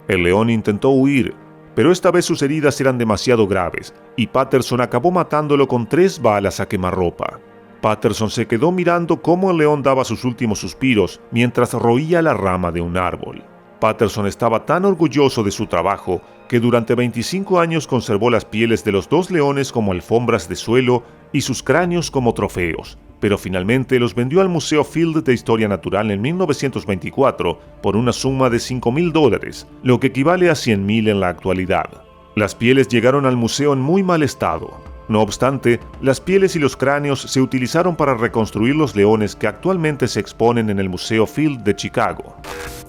El león intentó huir, pero esta vez sus heridas eran demasiado graves y Patterson acabó matándolo con 3 balas a quemarropa. Patterson se quedó mirando cómo el león daba sus últimos suspiros mientras roía la rama de un árbol. Patterson estaba tan orgulloso de su trabajo que durante 25 años conservó las pieles de los 2 leones como alfombras de suelo y sus cráneos como trofeos, pero finalmente los vendió al Museo Field de Historia Natural en 1924 por una suma de $5,000, lo que equivale a $100,000 en la actualidad. Las pieles llegaron al museo en muy mal estado. No obstante, las pieles y los cráneos se utilizaron para reconstruir los leones que actualmente se exponen en el Museo Field de Chicago.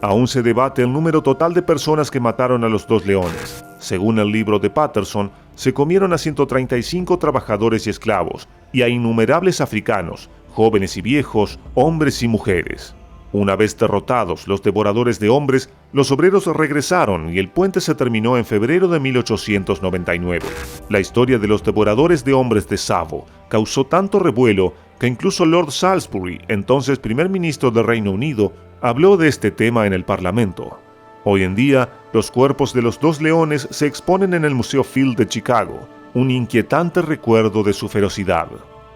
Aún se debate el número total de personas que mataron a los 2 leones. Según el libro de Patterson, se comieron a 135 trabajadores y esclavos, y a innumerables africanos, jóvenes y viejos, hombres y mujeres. Una vez derrotados los devoradores de hombres, los obreros regresaron y el puente se terminó en febrero de 1899. La historia de los devoradores de hombres de Tsavo causó tanto revuelo que incluso Lord Salisbury, entonces primer ministro del Reino Unido, habló de este tema en el Parlamento. Hoy en día, los cuerpos de los 2 leones se exponen en el Museo Field de Chicago, un inquietante recuerdo de su ferocidad.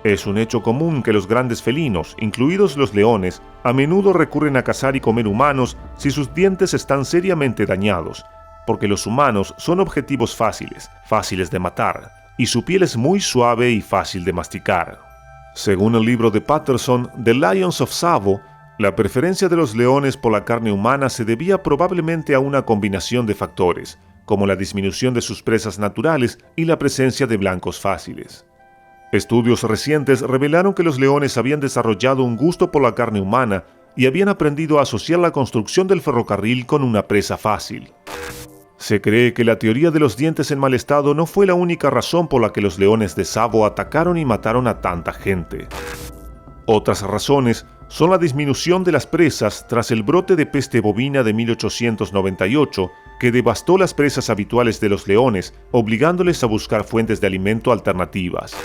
Es un hecho común que los grandes felinos, incluidos los leones, a menudo recurren a cazar y comer humanos si sus dientes están seriamente dañados, porque los humanos son objetivos fáciles de matar, y su piel es muy suave y fácil de masticar. Según el libro de Patterson, The Lions of Tsavo, la preferencia de los leones por la carne humana se debía probablemente a una combinación de factores, como la disminución de sus presas naturales y la presencia de blancos fáciles. Estudios recientes revelaron que los leones habían desarrollado un gusto por la carne humana y habían aprendido a asociar la construcción del ferrocarril con una presa fácil. Se cree que la teoría de los dientes en mal estado no fue la única razón por la que los leones de Tsavo atacaron y mataron a tanta gente. Otras razones son la disminución de las presas tras el brote de peste bovina de 1898, que devastó las presas habituales de los leones, obligándoles a buscar fuentes de alimento alternativas.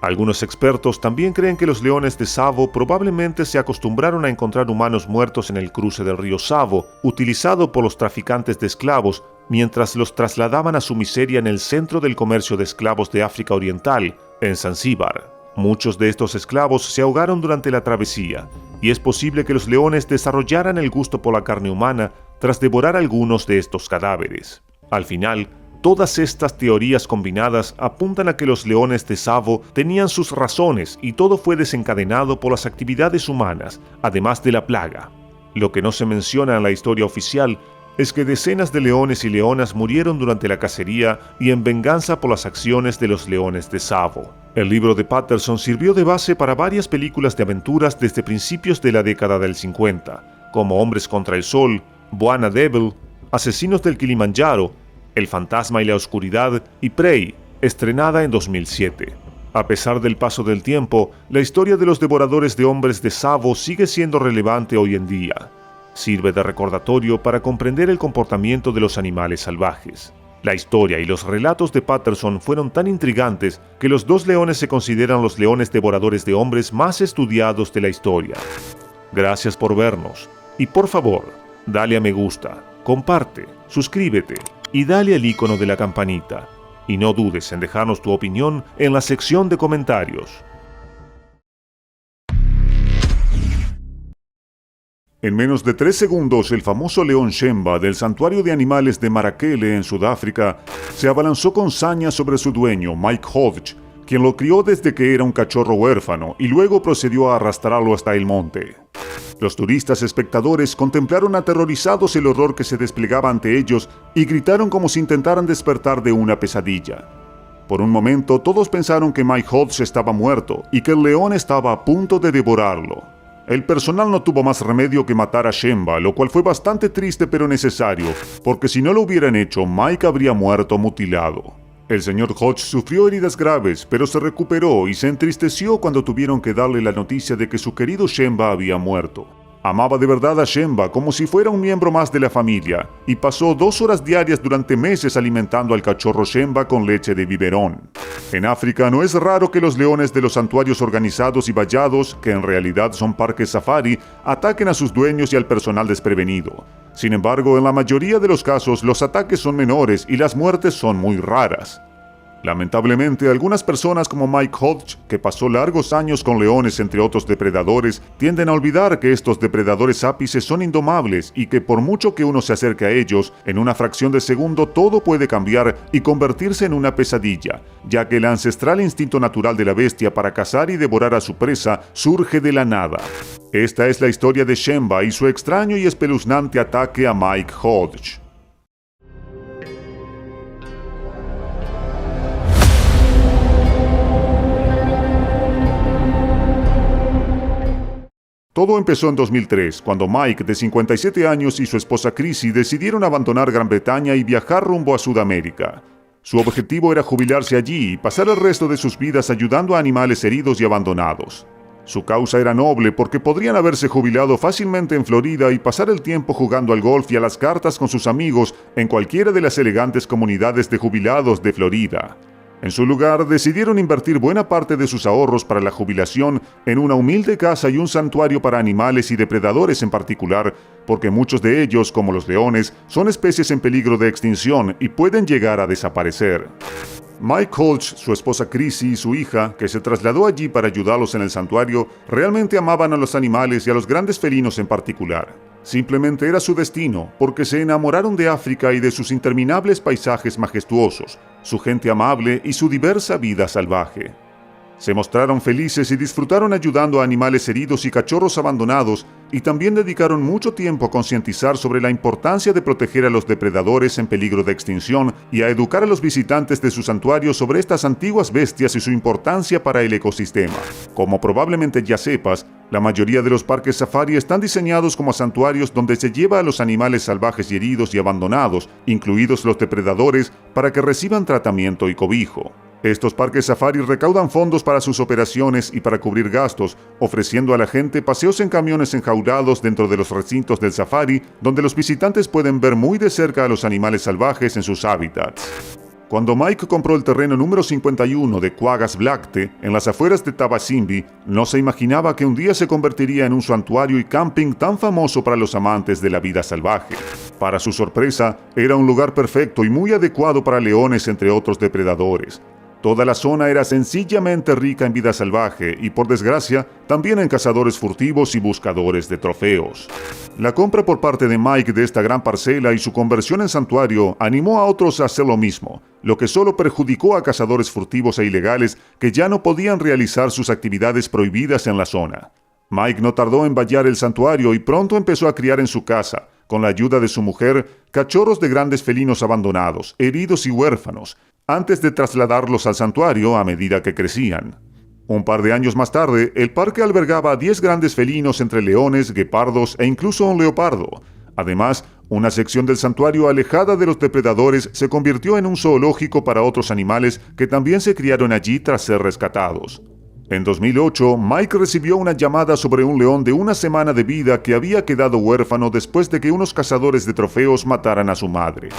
Algunos expertos también creen que los leones de Tsavo probablemente se acostumbraron a encontrar humanos muertos en el cruce del río Tsavo, utilizado por los traficantes de esclavos, mientras los trasladaban a su miseria en el centro del comercio de esclavos de África Oriental, en Zanzíbar. Muchos de estos esclavos se ahogaron durante la travesía, y es posible que los leones desarrollaran el gusto por la carne humana tras devorar algunos de estos cadáveres. Al final, todas estas teorías combinadas apuntan a que los leones de Tsavo tenían sus razones y todo fue desencadenado por las actividades humanas, además de la plaga. Lo que no se menciona en la historia oficial es que decenas de leones y leonas murieron durante la cacería y en venganza por las acciones de los leones de Tsavo. El libro de Patterson sirvió de base para varias películas de aventuras desde principios de la década del 50, como Hombres contra el Sol, Buana Devil, Asesinos del Kilimanjaro, El Fantasma y la Oscuridad y Prey, estrenada en 2007. A pesar del paso del tiempo, la historia de los devoradores de hombres de Tsavo sigue siendo relevante hoy en día. Sirve de recordatorio para comprender el comportamiento de los animales salvajes. La historia y los relatos de Patterson fueron tan intrigantes que los 2 leones se consideran los leones devoradores de hombres más estudiados de la historia. Gracias por vernos y por favor, dale a me gusta, comparte, suscríbete y dale al icono de la campanita. Y no dudes en dejarnos tu opinión en la sección de comentarios. En menos de 3 segundos, el famoso león Shemba del Santuario de Animales de Marakele en Sudáfrica se abalanzó con saña sobre su dueño, Mike Hodge, quien lo crió desde que era un cachorro huérfano y luego procedió a arrastrarlo hasta el monte. Los turistas espectadores contemplaron aterrorizados el horror que se desplegaba ante ellos y gritaron como si intentaran despertar de una pesadilla. Por un momento todos pensaron que Mike Hodge estaba muerto y que el león estaba a punto de devorarlo. El personal no tuvo más remedio que matar a Shemba, lo cual fue bastante triste pero necesario, porque si no lo hubieran hecho, Mike habría muerto mutilado. El señor Hodge sufrió heridas graves, pero se recuperó y se entristeció cuando tuvieron que darle la noticia de que su querido Shemba había muerto. Amaba de verdad a Shemba como si fuera un miembro más de la familia, y pasó 2 horas diarias durante meses alimentando al cachorro Shemba con leche de biberón. En África no es raro que los leones de los santuarios organizados y vallados, que en realidad son parques safari, ataquen a sus dueños y al personal desprevenido. Sin embargo, en la mayoría de los casos los ataques son menores y las muertes son muy raras. Lamentablemente, algunas personas como Mike Hodge, que pasó largos años con leones entre otros depredadores, tienden a olvidar que estos depredadores ápices son indomables y que por mucho que uno se acerque a ellos, en una fracción de segundo todo puede cambiar y convertirse en una pesadilla, ya que el ancestral instinto natural de la bestia para cazar y devorar a su presa surge de la nada. Esta es la historia de Shemba y su extraño y espeluznante ataque a Mike Hodge. Todo empezó en 2003, cuando Mike, de 57 años, y su esposa Chrissy decidieron abandonar Gran Bretaña y viajar rumbo a Sudamérica. Su objetivo era jubilarse allí y pasar el resto de sus vidas ayudando a animales heridos y abandonados. Su causa era noble porque podrían haberse jubilado fácilmente en Florida y pasar el tiempo jugando al golf y a las cartas con sus amigos en cualquiera de las elegantes comunidades de jubilados de Florida. En su lugar, decidieron invertir buena parte de sus ahorros para la jubilación en una humilde casa y un santuario para animales y depredadores en particular, porque muchos de ellos, como los leones, son especies en peligro de extinción y pueden llegar a desaparecer. Mike Hodge, su esposa Chrissy y su hija, que se trasladó allí para ayudarlos en el santuario, realmente amaban a los animales y a los grandes felinos en particular. Simplemente era su destino, porque se enamoraron de África y de sus interminables paisajes majestuosos, su gente amable y su diversa vida salvaje. Se mostraron felices y disfrutaron ayudando a animales heridos y cachorros abandonados, y también dedicaron mucho tiempo a concientizar sobre la importancia de proteger a los depredadores en peligro de extinción y a educar a los visitantes de su santuario sobre estas antiguas bestias y su importancia para el ecosistema. Como probablemente ya sepas, la mayoría de los parques safari están diseñados como santuarios donde se lleva a los animales salvajes y heridos y abandonados, incluidos los depredadores, para que reciban tratamiento y cobijo. Estos parques safari recaudan fondos para sus operaciones y para cubrir gastos, ofreciendo a la gente paseos en camiones enjaulados dentro de los recintos del safari, donde los visitantes pueden ver muy de cerca a los animales salvajes en sus hábitats. Cuando Mike compró el terreno número 51 de Kwagas Blakte, en las afueras de Tabasimbi, no se imaginaba que un día se convertiría en un santuario y camping tan famoso para los amantes de la vida salvaje. Para su sorpresa, era un lugar perfecto y muy adecuado para leones entre otros depredadores. Toda la zona era sencillamente rica en vida salvaje y, por desgracia, también en cazadores furtivos y buscadores de trofeos. La compra por parte de Mike de esta gran parcela y su conversión en santuario animó a otros a hacer lo mismo, lo que solo perjudicó a cazadores furtivos e ilegales que ya no podían realizar sus actividades prohibidas en la zona. Mike no tardó en vallar el santuario y pronto empezó a criar en su casa, con la ayuda de su mujer, cachorros de grandes felinos abandonados, heridos y huérfanos, antes de trasladarlos al santuario a medida que crecían. Un par de años más tarde, el parque albergaba 10 grandes felinos entre leones, guepardos e incluso un leopardo. Además, una sección del santuario alejada de los depredadores se convirtió en un zoológico para otros animales que también se criaron allí tras ser rescatados. En 2008, Mike recibió una llamada sobre un león de una semana de vida que había quedado huérfano después de que unos cazadores de trofeos mataran a su madre.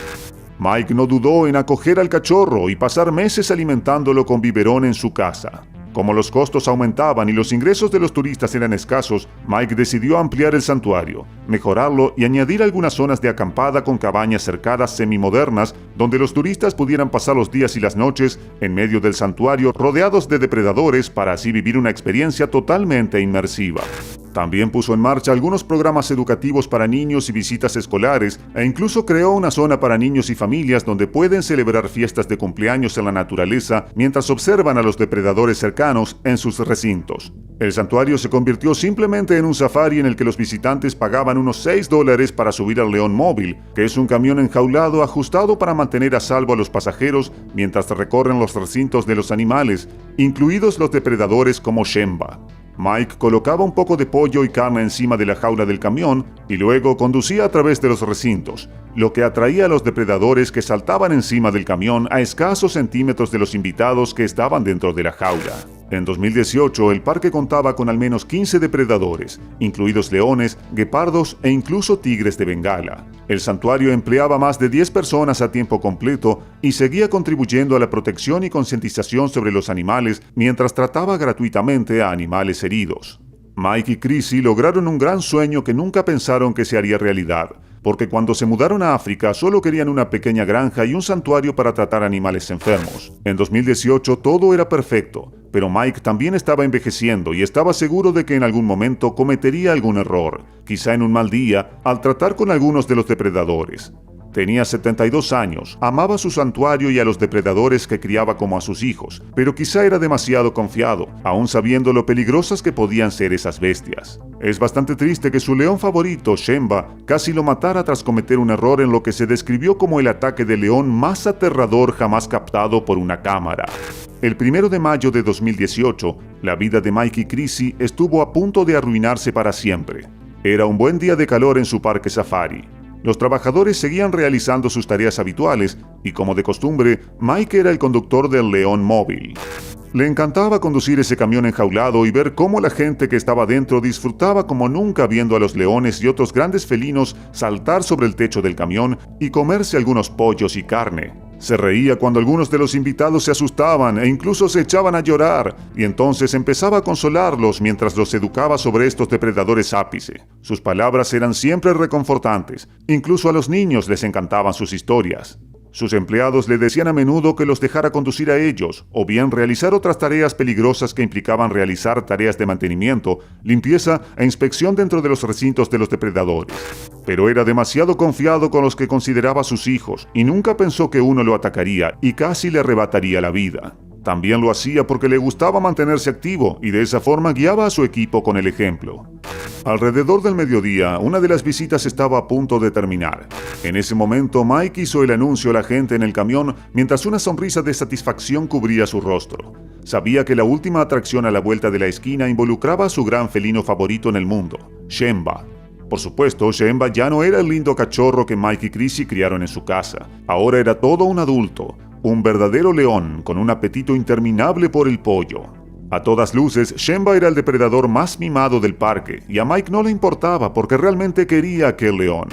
Mike no dudó en acoger al cachorro y pasar meses alimentándolo con biberón en su casa. Como los costos aumentaban y los ingresos de los turistas eran escasos, Mike decidió ampliar el santuario, mejorarlo y añadir algunas zonas de acampada con cabañas cercadas semimodernas donde los turistas pudieran pasar los días y las noches en medio del santuario rodeados de depredadores para así vivir una experiencia totalmente inmersiva. También puso en marcha algunos programas educativos para niños y visitas escolares e incluso creó una zona para niños y familias donde pueden celebrar fiestas de cumpleaños en la naturaleza mientras observan a los depredadores cercanos en sus recintos. El santuario se convirtió simplemente en un safari en el que los visitantes pagaban unos $6 para subir al león móvil, que es un camión enjaulado ajustado para mantener a salvo a los pasajeros mientras recorren los recintos de los animales, incluidos los depredadores como Shemba. Mike colocaba un poco de pollo y carne encima de la jaula del camión y luego conducía a través de los recintos, lo que atraía a los depredadores que saltaban encima del camión a escasos centímetros de los invitados que estaban dentro de la jaula. En 2018, el parque contaba con al menos 15 depredadores, incluidos leones, guepardos e incluso tigres de Bengala. El santuario empleaba más de 10 personas a tiempo completo y seguía contribuyendo a la protección y concientización sobre los animales mientras trataba gratuitamente a animales heridos. Mike y Chrissy lograron un gran sueño que nunca pensaron que se haría realidad, porque cuando se mudaron a África solo querían una pequeña granja y un santuario para tratar animales enfermos. En 2018 todo era perfecto, pero Mike también estaba envejeciendo y estaba seguro de que en algún momento cometería algún error, quizá en un mal día, al tratar con algunos de los depredadores. Tenía 72 años, amaba su santuario y a los depredadores que criaba como a sus hijos, pero quizá era demasiado confiado, aún sabiendo lo peligrosas que podían ser esas bestias. Es bastante triste que su león favorito, Shemba, casi lo matara tras cometer un error en lo que se describió como el ataque de león más aterrador jamás captado por una cámara. El 1 de mayo de 2018, la vida de Mike y Chrissy estuvo a punto de arruinarse para siempre. Era un buen día de calor en su parque safari. Los trabajadores seguían realizando sus tareas habituales y, como de costumbre, Mike era el conductor del León móvil. Le encantaba conducir ese camión enjaulado y ver cómo la gente que estaba dentro disfrutaba como nunca viendo a los leones y otros grandes felinos saltar sobre el techo del camión y comerse algunos pollos y carne. Se reía cuando algunos de los invitados se asustaban e incluso se echaban a llorar, y entonces empezaba a consolarlos mientras los educaba sobre estos depredadores ápice. Sus palabras eran siempre reconfortantes, incluso a los niños les encantaban sus historias. Sus empleados le decían a menudo que los dejara conducir a ellos, o bien realizar otras tareas peligrosas que implicaban realizar tareas de mantenimiento, limpieza e inspección dentro de los recintos de los depredadores. Pero era demasiado confiado con los que consideraba sus hijos, y nunca pensó que uno lo atacaría y casi le arrebataría la vida. También lo hacía porque le gustaba mantenerse activo y de esa forma guiaba a su equipo con el ejemplo. Alrededor del mediodía, una de las visitas estaba a punto de terminar. En ese momento, Mike hizo el anuncio a la gente en el camión mientras una sonrisa de satisfacción cubría su rostro. Sabía que la última atracción a la vuelta de la esquina involucraba a su gran felino favorito en el mundo, Shemba. Por supuesto, Shemba ya no era el lindo cachorro que Mike y Chrissy criaron en su casa. Ahora era todo un adulto, un verdadero león con un apetito interminable por el pollo. A todas luces, Shemba era el depredador más mimado del parque, y a Mike no le importaba porque realmente quería aquel león.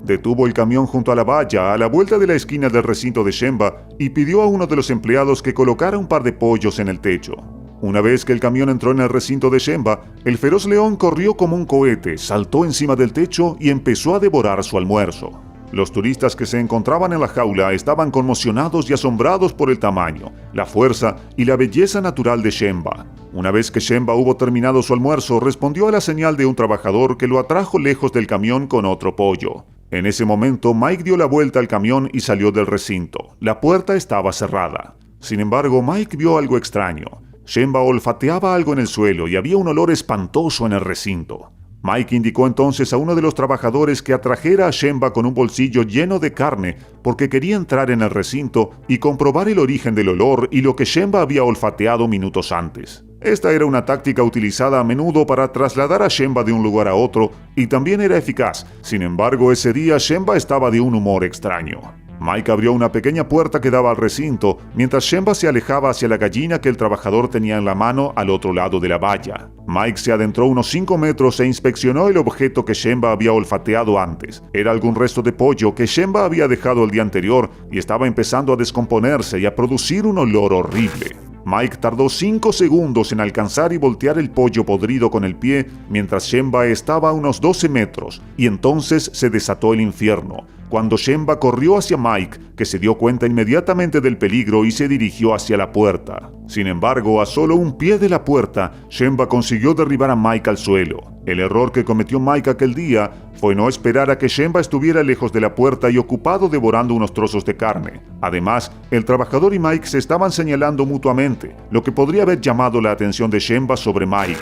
Detuvo el camión junto a la valla a la vuelta de la esquina del recinto de Shemba y pidió a uno de los empleados que colocara un par de pollos en el techo. Una vez que el camión entró en el recinto de Shemba, el feroz león corrió como un cohete, saltó encima del techo y empezó a devorar su almuerzo. Los turistas que se encontraban en la jaula estaban conmocionados y asombrados por el tamaño, la fuerza y la belleza natural de Shemba. Una vez que Shemba hubo terminado su almuerzo, respondió a la señal de un trabajador que lo atrajo lejos del camión con otro pollo. En ese momento, Mike dio la vuelta al camión y salió del recinto. La puerta estaba cerrada. Sin embargo, Mike vio algo extraño. Shemba olfateaba algo en el suelo y había un olor espantoso en el recinto. Mike indicó entonces a uno de los trabajadores que atrajera a Shemba con un bolsillo lleno de carne porque quería entrar en el recinto y comprobar el origen del olor y lo que Shemba había olfateado minutos antes. Esta era una táctica utilizada a menudo para trasladar a Shemba de un lugar a otro y también era eficaz. Sin embargo, ese día Shemba estaba de un humor extraño. Mike abrió una pequeña puerta que daba al recinto, mientras Shemba se alejaba hacia la gallina que el trabajador tenía en la mano al otro lado de la valla. Mike se adentró unos 5 metros e inspeccionó el objeto que Shemba había olfateado antes. Era algún resto de pollo que Shemba había dejado el día anterior y estaba empezando a descomponerse y a producir un olor horrible. Mike tardó 5 segundos en alcanzar y voltear el pollo podrido con el pie, mientras Shemba estaba a unos 12 metros, y entonces se desató el infierno, cuando Shemba corrió hacia Mike, que se dio cuenta inmediatamente del peligro y se dirigió hacia la puerta. Sin embargo, a solo un pie de la puerta, Shemba consiguió derribar a Mike al suelo. El error que cometió Mike aquel día fue no esperar a que Shemba estuviera lejos de la puerta y ocupado devorando unos trozos de carne. Además, el trabajador y Mike se estaban señalando mutuamente, lo que podría haber llamado la atención de Shemba sobre Mike.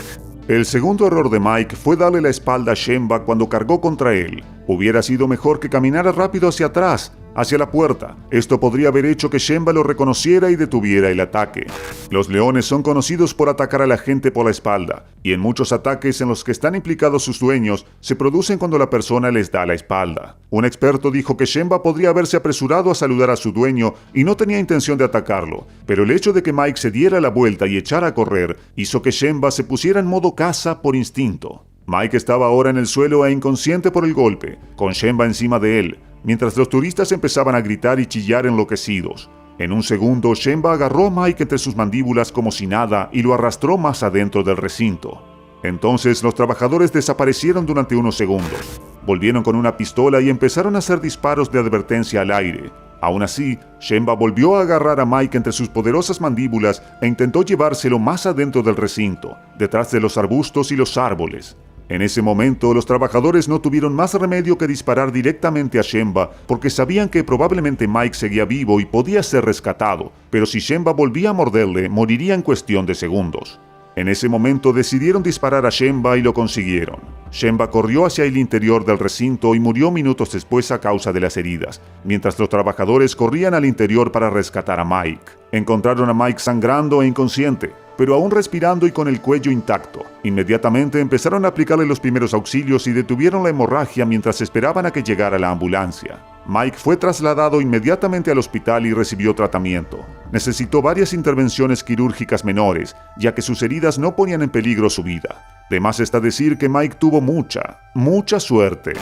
El segundo error de Mike fue darle la espalda a Shemba cuando cargó contra él. Hubiera sido mejor que caminara rápido hacia atrás, hacia la puerta. Esto podría haber hecho que Shemba lo reconociera y detuviera el ataque. Los leones son conocidos por atacar a la gente por la espalda, y en muchos ataques en los que están implicados sus dueños se producen cuando la persona les da la espalda. Un experto dijo que Shemba podría haberse apresurado a saludar a su dueño y no tenía intención de atacarlo, pero el hecho de que Mike se diera la vuelta y echara a correr hizo que Shemba se pusiera en modo caza por instinto. Mike estaba ahora en el suelo e inconsciente por el golpe, con Shemba encima de él, mientras los turistas empezaban a gritar y chillar enloquecidos. En un segundo, Shemba agarró a Mike entre sus mandíbulas como si nada y lo arrastró más adentro del recinto. Entonces los trabajadores desaparecieron durante unos segundos. Volvieron con una pistola y empezaron a hacer disparos de advertencia al aire. Aún así, Shemba volvió a agarrar a Mike entre sus poderosas mandíbulas e intentó llevárselo más adentro del recinto, detrás de los arbustos y los árboles. En ese momento, los trabajadores no tuvieron más remedio que disparar directamente a Shemba porque sabían que probablemente Mike seguía vivo y podía ser rescatado, pero si Shemba volvía a morderle, moriría en cuestión de segundos. En ese momento decidieron disparar a Shemba y lo consiguieron. Shemba corrió hacia el interior del recinto y murió minutos después a causa de las heridas, mientras los trabajadores corrían al interior para rescatar a Mike. Encontraron a Mike sangrando e inconsciente, pero aún respirando y con el cuello intacto. Inmediatamente empezaron a aplicarle los primeros auxilios y detuvieron la hemorragia mientras esperaban a que llegara la ambulancia. Mike fue trasladado inmediatamente al hospital y recibió tratamiento. Necesitó varias intervenciones quirúrgicas menores, ya que sus heridas no ponían en peligro su vida. De más está decir que Mike tuvo mucha suerte.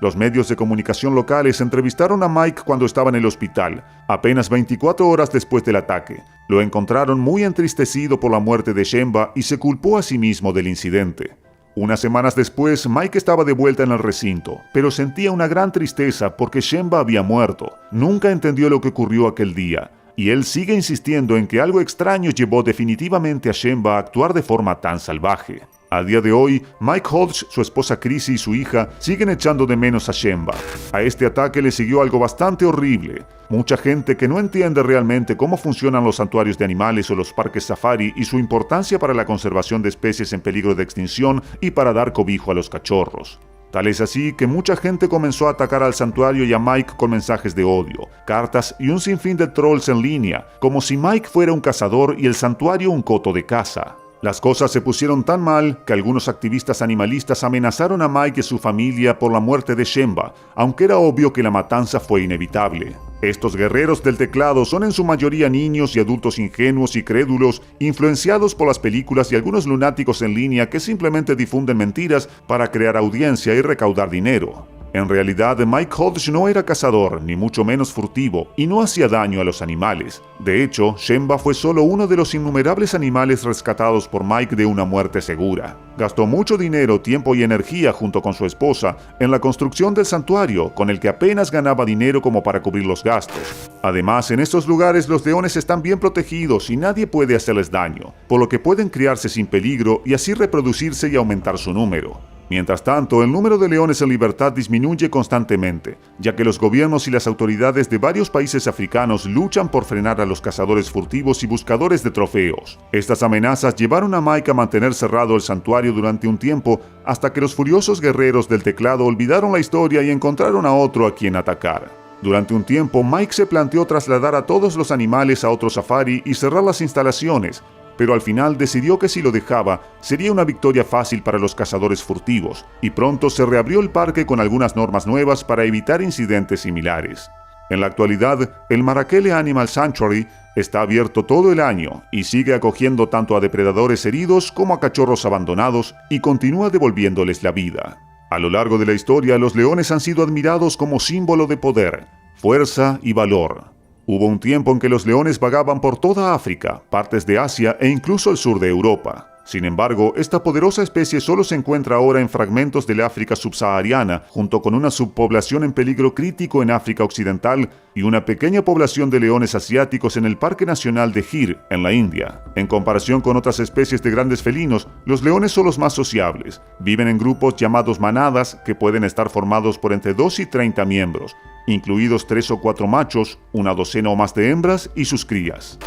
Los medios de comunicación locales entrevistaron a Mike cuando estaba en el hospital, apenas 24 horas después del ataque. Lo encontraron muy entristecido por la muerte de Shemba y se culpó a sí mismo del incidente. Unas semanas después, Mike estaba de vuelta en el recinto, pero sentía una gran tristeza porque Shemba había muerto. Nunca entendió lo que ocurrió aquel día, y él sigue insistiendo en que algo extraño llevó definitivamente a Shemba a actuar de forma tan salvaje. A día de hoy, Mike Hodge, su esposa Chrissy y su hija siguen echando de menos a Shemba. A este ataque le siguió algo bastante horrible. Mucha gente que no entiende realmente cómo funcionan los santuarios de animales o los parques safari y su importancia para la conservación de especies en peligro de extinción y para dar cobijo a los cachorros. Tal es así que mucha gente comenzó a atacar al santuario y a Mike con mensajes de odio, cartas y un sinfín de trolls en línea, como si Mike fuera un cazador y el santuario un coto de caza. Las cosas se pusieron tan mal que algunos activistas animalistas amenazaron a Mike y a su familia por la muerte de Shemba, aunque era obvio que la matanza fue inevitable. Estos guerreros del teclado son en su mayoría niños y adultos ingenuos y crédulos, influenciados por las películas y algunos lunáticos en línea que simplemente difunden mentiras para crear audiencia y recaudar dinero. En realidad, Mike Hodge no era cazador, ni mucho menos furtivo, y no hacía daño a los animales. De hecho, Shemba fue solo uno de los innumerables animales rescatados por Mike de una muerte segura. Gastó mucho dinero, tiempo y energía junto con su esposa en la construcción del santuario, con el que apenas ganaba dinero como para cubrir los gastos. Además, en estos lugares los leones están bien protegidos y nadie puede hacerles daño, por lo que pueden criarse sin peligro y así reproducirse y aumentar su número. Mientras tanto, el número de leones en libertad disminuye constantemente, ya que los gobiernos y las autoridades de varios países africanos luchan por frenar a los cazadores furtivos y buscadores de trofeos. Estas amenazas llevaron a Mike a mantener cerrado el santuario durante un tiempo, hasta que los furiosos guerreros del teclado olvidaron la historia y encontraron a otro a quien atacar. Durante un tiempo, Mike se planteó trasladar a todos los animales a otro safari y cerrar las instalaciones, pero al final decidió que si lo dejaba, sería una victoria fácil para los cazadores furtivos, y pronto se reabrió el parque con algunas normas nuevas para evitar incidentes similares. En la actualidad, el Marakele Animal Sanctuary está abierto todo el año y sigue acogiendo tanto a depredadores heridos como a cachorros abandonados y continúa devolviéndoles la vida. A lo largo de la historia, los leones han sido admirados como símbolo de poder, fuerza y valor. Hubo un tiempo en que los leones vagaban por toda África, partes de Asia e incluso el sur de Europa. Sin embargo, esta poderosa especie solo se encuentra ahora en fragmentos del África subsahariana, junto con una subpoblación en peligro crítico en África Occidental y una pequeña población de leones asiáticos en el Parque Nacional de Gir, en la India. En comparación con otras especies de grandes felinos, los leones son los más sociables. Viven en grupos llamados manadas que pueden estar formados por entre 2 y 30 miembros, incluidos 3 o 4 machos, una docena o más de hembras y sus crías.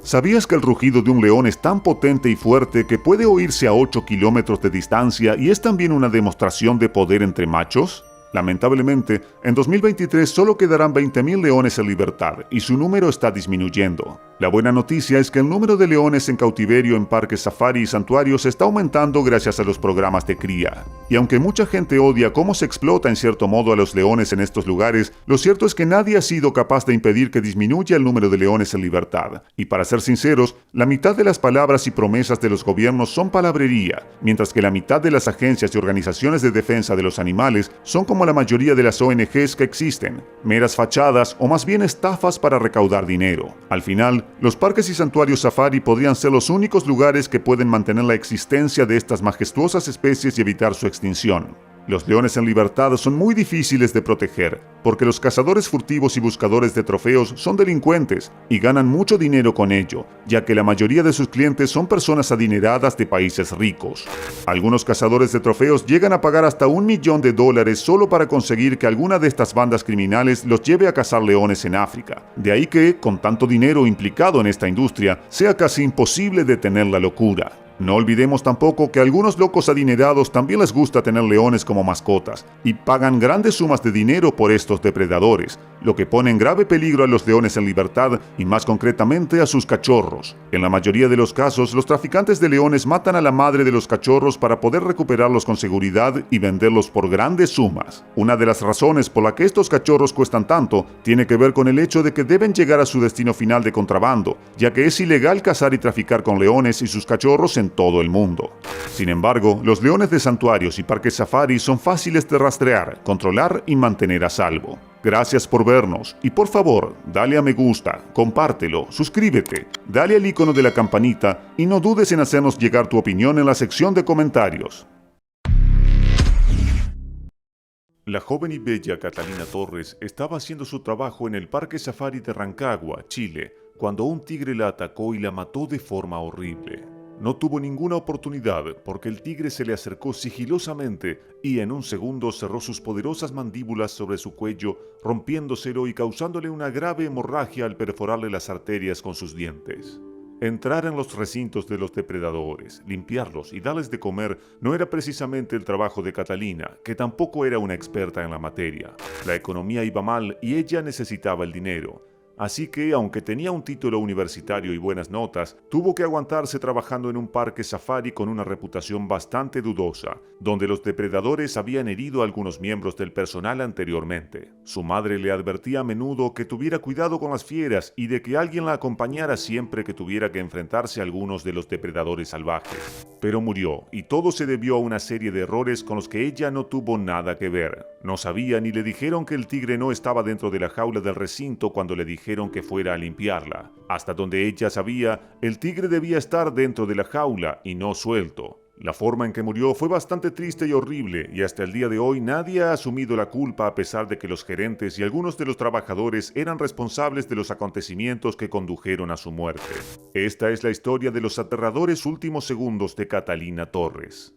¿Sabías que el rugido de un león es tan potente y fuerte que puede oírse a 8 kilómetros de distancia y es también una demostración de poder entre machos? Lamentablemente, en 2023 solo quedarán 20.000 leones en libertad y su número está disminuyendo. La buena noticia es que el número de leones en cautiverio en parques safari y santuarios está aumentando gracias a los programas de cría. Y aunque mucha gente odia cómo se explota en cierto modo a los leones en estos lugares, lo cierto es que nadie ha sido capaz de impedir que disminuya el número de leones en libertad. Y para ser sinceros, la mitad de las palabras y promesas de los gobiernos son palabrería, mientras que la mitad de las agencias y organizaciones de defensa de los animales son como la mayoría de las ONGs que existen, meras fachadas o más bien estafas para recaudar dinero. Al final, los parques y santuarios safari podrían ser los únicos lugares que pueden mantener la existencia de estas majestuosas especies y evitar su extinción. Los leones en libertad son muy difíciles de proteger, porque los cazadores furtivos y buscadores de trofeos son delincuentes y ganan mucho dinero con ello, ya que la mayoría de sus clientes son personas adineradas de países ricos. Algunos cazadores de trofeos llegan a pagar hasta $1 millón solo para conseguir que alguna de estas bandas criminales los lleve a cazar leones en África. De ahí que, con tanto dinero implicado en esta industria, sea casi imposible detener la locura. No olvidemos tampoco que a algunos locos adinerados también les gusta tener leones como mascotas y pagan grandes sumas de dinero por estos depredadores, lo que pone en grave peligro a los leones en libertad y más concretamente a sus cachorros. En la mayoría de los casos, los traficantes de leones matan a la madre de los cachorros para poder recuperarlos con seguridad y venderlos por grandes sumas. Una de las razones por la que estos cachorros cuestan tanto tiene que ver con el hecho de que deben llegar a su destino final de contrabando, ya que es ilegal cazar y traficar con leones y sus cachorros en todo el mundo. Sin embargo, los leones de santuarios y parques safari son fáciles de rastrear, controlar y mantener a salvo. Gracias por vernos y por favor, dale a me gusta, compártelo, suscríbete, dale al icono de la campanita y no dudes en hacernos llegar tu opinión en la sección de comentarios. La joven y bella Catalina Torres estaba haciendo su trabajo en el Parque Safari de Rancagua, Chile, cuando un tigre la atacó y la mató de forma horrible. No tuvo ninguna oportunidad porque el tigre se le acercó sigilosamente y en un segundo cerró sus poderosas mandíbulas sobre su cuello, rompiéndoselo y causándole una grave hemorragia al perforarle las arterias con sus dientes. Entrar en los recintos de los depredadores, limpiarlos y darles de comer no era precisamente el trabajo de Catalina, que tampoco era una experta en la materia. La economía iba mal y ella necesitaba el dinero. Así que, aunque tenía un título universitario y buenas notas, tuvo que aguantarse trabajando en un parque safari con una reputación bastante dudosa, donde los depredadores habían herido a algunos miembros del personal anteriormente. Su madre le advertía a menudo que tuviera cuidado con las fieras y de que alguien la acompañara siempre que tuviera que enfrentarse a algunos de los depredadores salvajes. Pero murió, y todo se debió a una serie de errores con los que ella no tuvo nada que ver. No sabía ni le dijeron que el tigre no estaba dentro de la jaula del recinto cuando le dijeron que fuera a limpiarla. Hasta donde ella sabía, el tigre debía estar dentro de la jaula y no suelto. La forma en que murió fue bastante triste y horrible, y hasta el día de hoy nadie ha asumido la culpa a pesar de que los gerentes y algunos de los trabajadores eran responsables de los acontecimientos que condujeron a su muerte. Esta es la historia de los aterradores últimos segundos de Catalina Torres.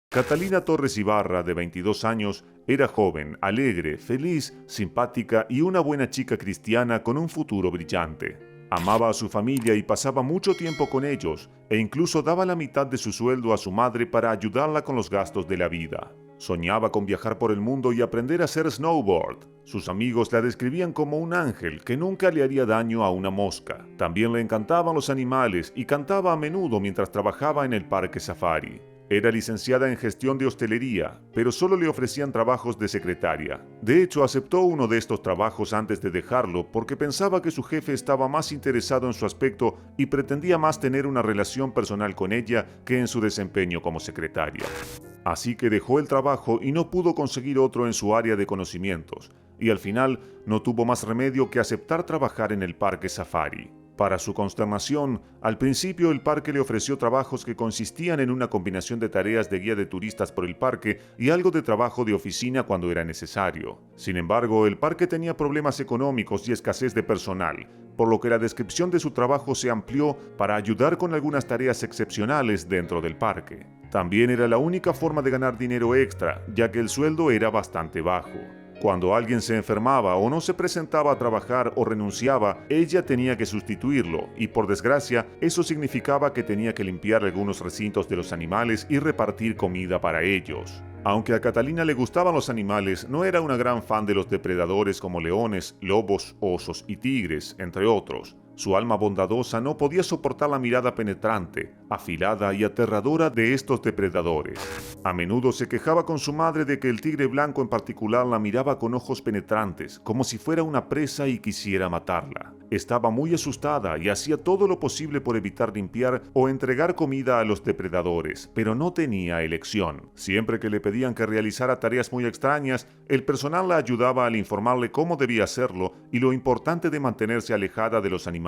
Catalina Torres Ibarra, de 22 años, era joven, alegre, feliz, simpática y una buena chica cristiana con un futuro brillante. Amaba a su familia y pasaba mucho tiempo con ellos, e incluso daba la mitad de su sueldo a su madre para ayudarla con los gastos de la vida. Soñaba con viajar por el mundo y aprender a hacer snowboard. Sus amigos la describían como un ángel que nunca le haría daño a una mosca. También le encantaban los animales y cantaba a menudo mientras trabajaba en el parque safari. Era licenciada en gestión de hostelería, pero solo le ofrecían trabajos de secretaria. De hecho, aceptó uno de estos trabajos antes de dejarlo porque pensaba que su jefe estaba más interesado en su aspecto y pretendía más tener una relación personal con ella que en su desempeño como secretaria. Así que dejó el trabajo y no pudo conseguir otro en su área de conocimientos, y al final no tuvo más remedio que aceptar trabajar en el parque safari. Para su consternación, al principio el parque le ofreció trabajos que consistían en una combinación de tareas de guía de turistas por el parque y algo de trabajo de oficina cuando era necesario. Sin embargo, el parque tenía problemas económicos y escasez de personal, por lo que la descripción de su trabajo se amplió para ayudar con algunas tareas excepcionales dentro del parque. También era la única forma de ganar dinero extra, ya que el sueldo era bastante bajo. Cuando alguien se enfermaba o no se presentaba a trabajar o renunciaba, ella tenía que sustituirlo y por desgracia eso significaba que tenía que limpiar algunos recintos de los animales y repartir comida para ellos. Aunque a Catalina le gustaban los animales, no era una gran fan de los depredadores como leones, lobos, osos y tigres, entre otros. Su alma bondadosa no podía soportar la mirada penetrante, afilada y aterradora de estos depredadores. A menudo se quejaba con su madre de que el tigre blanco en particular la miraba con ojos penetrantes, como si fuera una presa y quisiera matarla. Estaba muy asustada y hacía todo lo posible por evitar limpiar o entregar comida a los depredadores, pero no tenía elección. Siempre que le pedían que realizara tareas muy extrañas, el personal la ayudaba al informarle cómo debía hacerlo y lo importante de mantenerse alejada de los animales.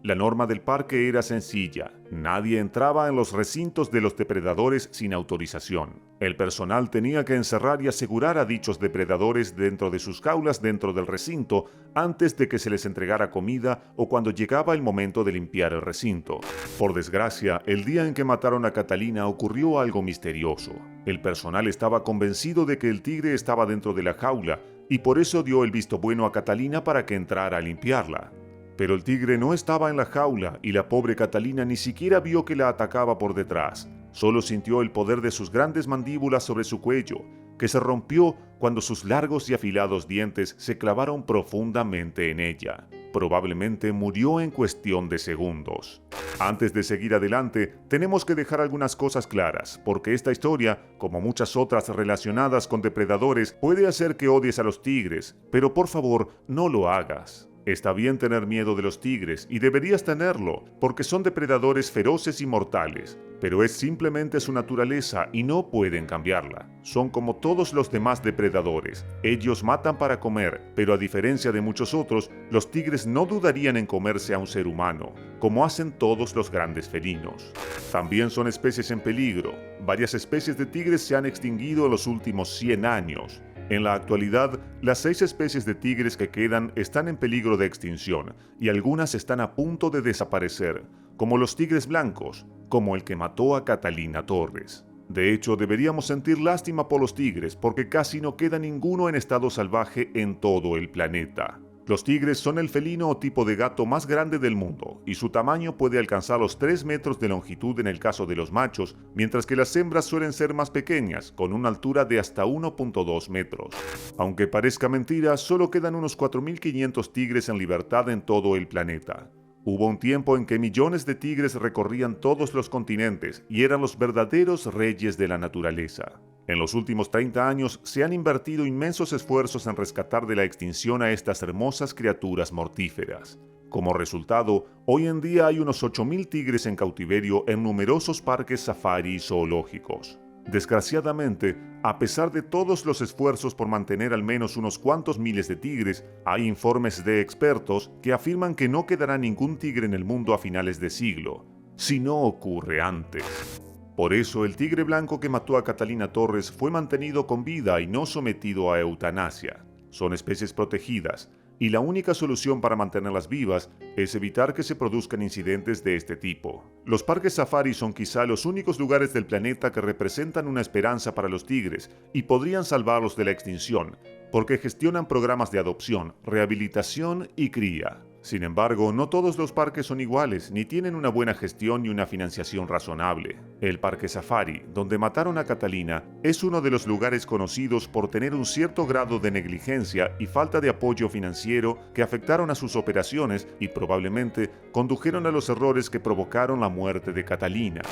La norma del parque era sencilla: nadie entraba en los recintos de los depredadores sin autorización. El personal tenía que encerrar y asegurar a dichos depredadores dentro de sus jaulas dentro del recinto antes de que se les entregara comida o cuando llegaba el momento de limpiar el recinto. Por desgracia, el día en que mataron a Catalina ocurrió algo misterioso. El personal estaba convencido de que el tigre estaba dentro de la jaula y por eso dio el visto bueno a Catalina para que entrara a limpiarla. Pero el tigre no estaba en la jaula y la pobre Catalina ni siquiera vio que la atacaba por detrás. Solo sintió el poder de sus grandes mandíbulas sobre su cuello, que se rompió cuando sus largos y afilados dientes se clavaron profundamente en ella. Probablemente murió en cuestión de segundos. Antes de seguir adelante, tenemos que dejar algunas cosas claras, porque esta historia, como muchas otras relacionadas con depredadores, puede hacer que odies a los tigres, pero por favor, no lo hagas. Está bien tener miedo de los tigres, y deberías tenerlo, porque son depredadores feroces y mortales, pero es simplemente su naturaleza y no pueden cambiarla. Son como todos los demás depredadores. Ellos matan para comer, pero a diferencia de muchos otros, los tigres no dudarían en comerse a un ser humano, como hacen todos los grandes felinos. También son especies en peligro. Varias especies de tigres se han extinguido en los últimos 100 años. En la actualidad, las 6 especies de tigres que quedan están en peligro de extinción y algunas están a punto de desaparecer, como los tigres blancos, como el que mató a Catalina Torres. De hecho, deberíamos sentir lástima por los tigres porque casi no queda ninguno en estado salvaje en todo el planeta. Los tigres son el felino o tipo de gato más grande del mundo, y su tamaño puede alcanzar los 3 metros de longitud en el caso de los machos, mientras que las hembras suelen ser más pequeñas, con una altura de hasta 1.2 metros. Aunque parezca mentira, solo quedan unos 4.500 tigres en libertad en todo el planeta. Hubo un tiempo en que millones de tigres recorrían todos los continentes y eran los verdaderos reyes de la naturaleza. En los últimos 30 años se han invertido inmensos esfuerzos en rescatar de la extinción a estas hermosas criaturas mortíferas. Como resultado, hoy en día hay unos 8.000 tigres en cautiverio en numerosos parques safari y zoológicos. Desgraciadamente, a pesar de todos los esfuerzos por mantener al menos unos cuantos miles de tigres, hay informes de expertos que afirman que no quedará ningún tigre en el mundo a finales de siglo, si no ocurre antes. Por eso, el tigre blanco que mató a Catalina Torres fue mantenido con vida y no sometido a eutanasia. Son especies protegidas, y la única solución para mantenerlas vivas es evitar que se produzcan incidentes de este tipo. Los parques safari son quizá los únicos lugares del planeta que representan una esperanza para los tigres y podrían salvarlos de la extinción, porque gestionan programas de adopción, rehabilitación y cría. Sin embargo, no todos los parques son iguales, ni tienen una buena gestión ni una financiación razonable. El Parque Safari, donde mataron a Catalina, es uno de los lugares conocidos por tener un cierto grado de negligencia y falta de apoyo financiero que afectaron a sus operaciones y probablemente condujeron a los errores que provocaron la muerte de Catalina.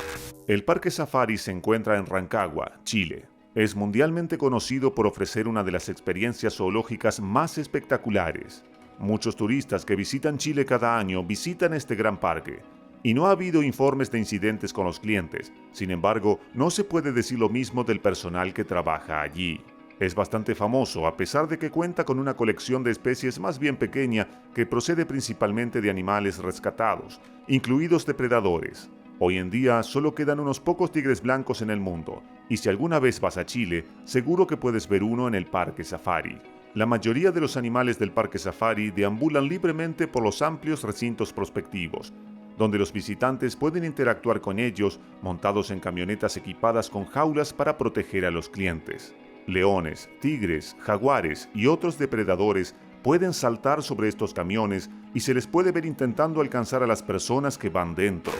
El Parque Safari se encuentra en Rancagua, Chile. Es mundialmente conocido por ofrecer una de las experiencias zoológicas más espectaculares. Muchos turistas que visitan Chile cada año visitan este gran parque, y no ha habido informes de incidentes con los clientes. Sin embargo, no se puede decir lo mismo del personal que trabaja allí. Es bastante famoso a pesar de que cuenta con una colección de especies más bien pequeña que procede principalmente de animales rescatados, incluidos depredadores. Hoy en día solo quedan unos pocos tigres blancos en el mundo, y si alguna vez vas a Chile, seguro que puedes ver uno en el Parque Safari. La mayoría de los animales del Parque Safari deambulan libremente por los amplios recintos prospectivos, donde los visitantes pueden interactuar con ellos montados en camionetas equipadas con jaulas para proteger a los clientes. Leones, tigres, jaguares y otros depredadores pueden saltar sobre estos camiones y se les puede ver intentando alcanzar a las personas que van dentro.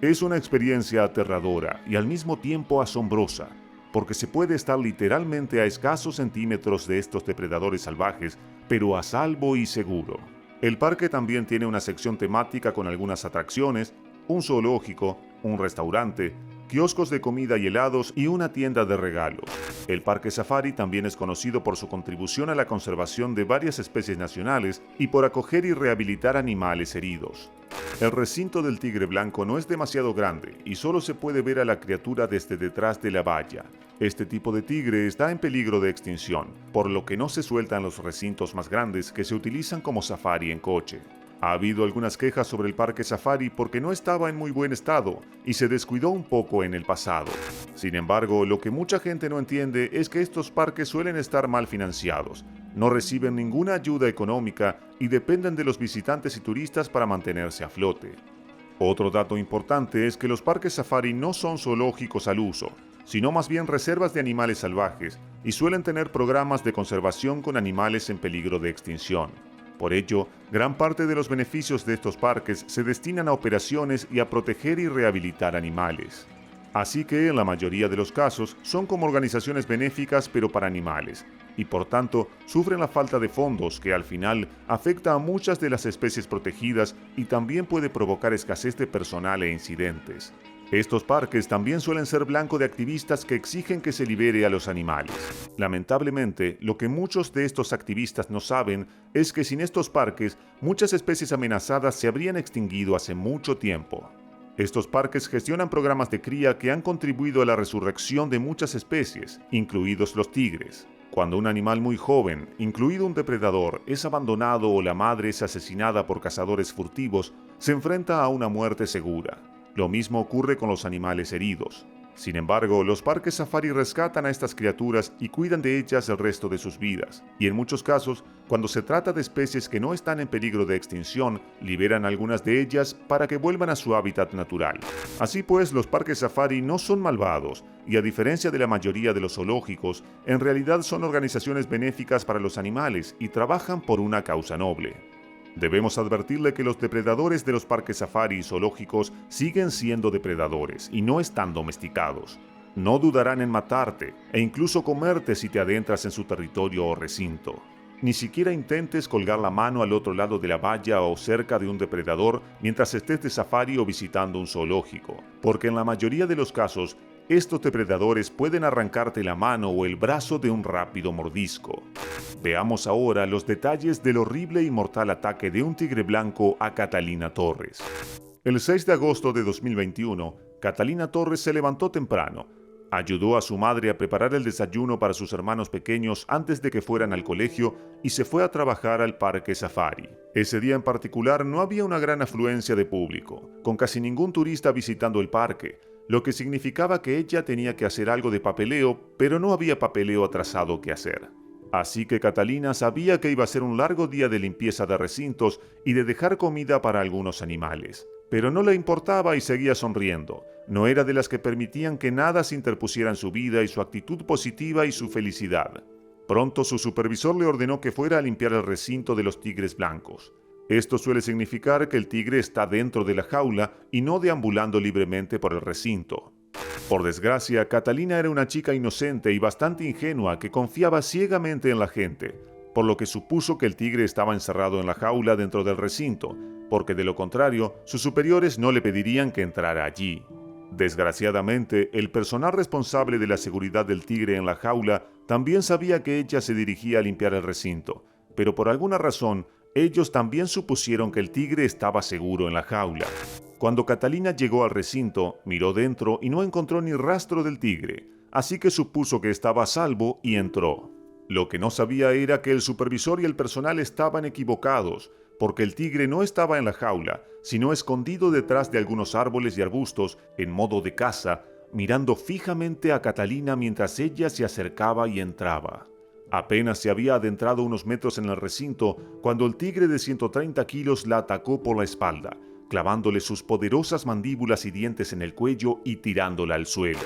Es una experiencia aterradora y al mismo tiempo asombrosa, porque se puede estar literalmente a escasos centímetros de estos depredadores salvajes, pero a salvo y seguro. El parque también tiene una sección temática con algunas atracciones, un zoológico, un restaurante, kioscos de comida y helados y una tienda de regalos. El Parque Safari también es conocido por su contribución a la conservación de varias especies nacionales y por acoger y rehabilitar animales heridos. El recinto del tigre blanco no es demasiado grande y solo se puede ver a la criatura desde detrás de la valla. Este tipo de tigre está en peligro de extinción, por lo que no se suelta en los recintos más grandes que se utilizan como safari en coche. Ha habido algunas quejas sobre el Parque Safari porque no estaba en muy buen estado y se descuidó un poco en el pasado. Sin embargo, lo que mucha gente no entiende es que estos parques suelen estar mal financiados, no reciben ninguna ayuda económica y dependen de los visitantes y turistas para mantenerse a flote. Otro dato importante es que los parques safari no son zoológicos al uso, sino más bien reservas de animales salvajes y suelen tener programas de conservación con animales en peligro de extinción. Por ello, gran parte de los beneficios de estos parques se destinan a operaciones y a proteger y rehabilitar animales. Así que, en la mayoría de los casos, son como organizaciones benéficas pero para animales, y por tanto sufren la falta de fondos que al final afecta a muchas de las especies protegidas y también puede provocar escasez de personal e incidentes. Estos parques también suelen ser blanco de activistas que exigen que se libere a los animales. Lamentablemente, lo que muchos de estos activistas no saben es que sin estos parques, muchas especies amenazadas se habrían extinguido hace mucho tiempo. Estos parques gestionan programas de cría que han contribuido a la resurrección de muchas especies, incluidos los tigres. Cuando un animal muy joven, incluido un depredador, es abandonado o la madre es asesinada por cazadores furtivos, se enfrenta a una muerte segura. Lo mismo ocurre con los animales heridos. Sin embargo, los parques safari rescatan a estas criaturas y cuidan de ellas el resto de sus vidas. Y en muchos casos, cuando se trata de especies que no están en peligro de extinción, liberan algunas de ellas para que vuelvan a su hábitat natural. Así pues, los parques safari no son malvados, y a diferencia de la mayoría de los zoológicos, en realidad son organizaciones benéficas para los animales y trabajan por una causa noble. Debemos advertirle que los depredadores de los parques safari y zoológicos siguen siendo depredadores y no están domesticados. No dudarán en matarte e incluso comerte si te adentras en su territorio o recinto. Ni siquiera intentes colgar la mano al otro lado de la valla o cerca de un depredador mientras estés de safari o visitando un zoológico, porque en la mayoría de los casos, estos depredadores pueden arrancarte la mano o el brazo de un rápido mordisco. Veamos ahora los detalles del horrible y mortal ataque de un tigre blanco a Catalina Torres. El 6 de agosto de 2021, Catalina Torres se levantó temprano. Ayudó a su madre a preparar el desayuno para sus hermanos pequeños antes de que fueran al colegio y se fue a trabajar al Parque Safari. Ese día en particular no había una gran afluencia de público, con casi ningún turista visitando el parque, lo que significaba que ella tenía que hacer algo de papeleo, pero no había papeleo atrasado que hacer. Así que Catalina sabía que iba a ser un largo día de limpieza de recintos y de dejar comida para algunos animales. Pero no le importaba y seguía sonriendo. No era de las que permitían que nada se interpusiera en su vida y su actitud positiva y su felicidad. Pronto su supervisor le ordenó que fuera a limpiar el recinto de los tigres blancos. Esto suele significar que el tigre está dentro de la jaula y no deambulando libremente por el recinto. Por desgracia, Catalina era una chica inocente y bastante ingenua que confiaba ciegamente en la gente, por lo que supuso que el tigre estaba encerrado en la jaula dentro del recinto, porque de lo contrario, sus superiores no le pedirían que entrara allí. Desgraciadamente, el personal responsable de la seguridad del tigre en la jaula también sabía que ella se dirigía a limpiar el recinto, pero por alguna razón, ellos también supusieron que el tigre estaba seguro en la jaula. Cuando Catalina llegó al recinto, miró dentro y no encontró ni rastro del tigre, así que supuso que estaba a salvo y entró. Lo que no sabía era que el supervisor y el personal estaban equivocados, porque el tigre no estaba en la jaula, sino escondido detrás de algunos árboles y arbustos en modo de caza, mirando fijamente a Catalina mientras ella se acercaba y entraba. Apenas se había adentrado unos metros en el recinto cuando el tigre de 130 kilos la atacó por la espalda, clavándole sus poderosas mandíbulas y dientes en el cuello y tirándola al suelo.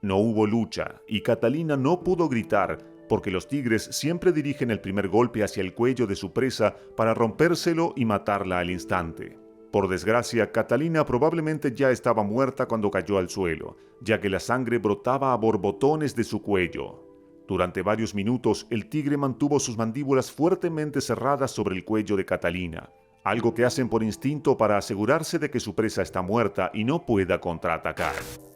No hubo lucha y Catalina no pudo gritar porque los tigres siempre dirigen el primer golpe hacia el cuello de su presa para rompérselo y matarla al instante. Por desgracia, Catalina probablemente ya estaba muerta cuando cayó al suelo, ya que la sangre brotaba a borbotones de su cuello. Durante varios minutos, el tigre mantuvo sus mandíbulas fuertemente cerradas sobre el cuello de Catalina, algo que hacen por instinto para asegurarse de que su presa está muerta y no pueda contraatacar.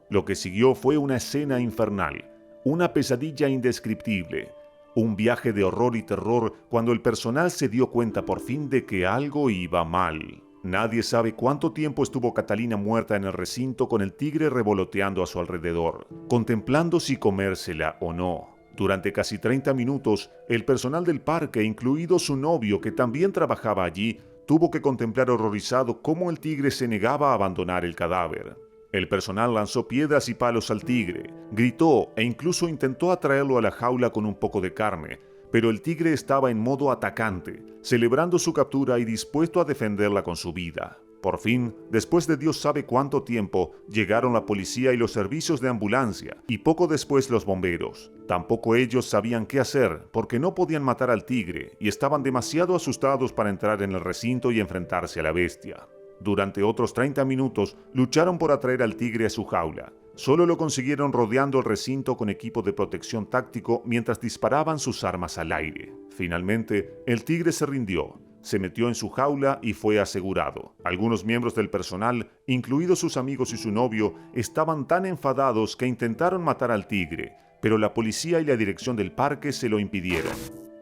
Lo que siguió fue una escena infernal, una pesadilla indescriptible, un viaje de horror y terror cuando el personal se dio cuenta por fin de que algo iba mal. Nadie sabe cuánto tiempo estuvo Catalina muerta en el recinto con el tigre revoloteando a su alrededor, contemplando si comérsela o no. Durante casi 30 minutos, el personal del parque, incluido su novio que también trabajaba allí, tuvo que contemplar horrorizado cómo el tigre se negaba a abandonar el cadáver. El personal lanzó piedras y palos al tigre, gritó e incluso intentó atraerlo a la jaula con un poco de carne, pero el tigre estaba en modo atacante, celebrando su captura y dispuesto a defenderla con su vida. Por fin, después de Dios sabe cuánto tiempo, llegaron la policía y los servicios de ambulancia, y poco después los bomberos. Tampoco ellos sabían qué hacer, porque no podían matar al tigre, y estaban demasiado asustados para entrar en el recinto y enfrentarse a la bestia. Durante otros 30 minutos, lucharon por atraer al tigre a su jaula. Solo lo consiguieron rodeando el recinto con equipo de protección táctico mientras disparaban sus armas al aire. Finalmente, el tigre se rindió. Se metió en su jaula y fue asegurado. Algunos miembros del personal, incluidos sus amigos y su novio, estaban tan enfadados que intentaron matar al tigre, pero la policía y la dirección del parque se lo impidieron.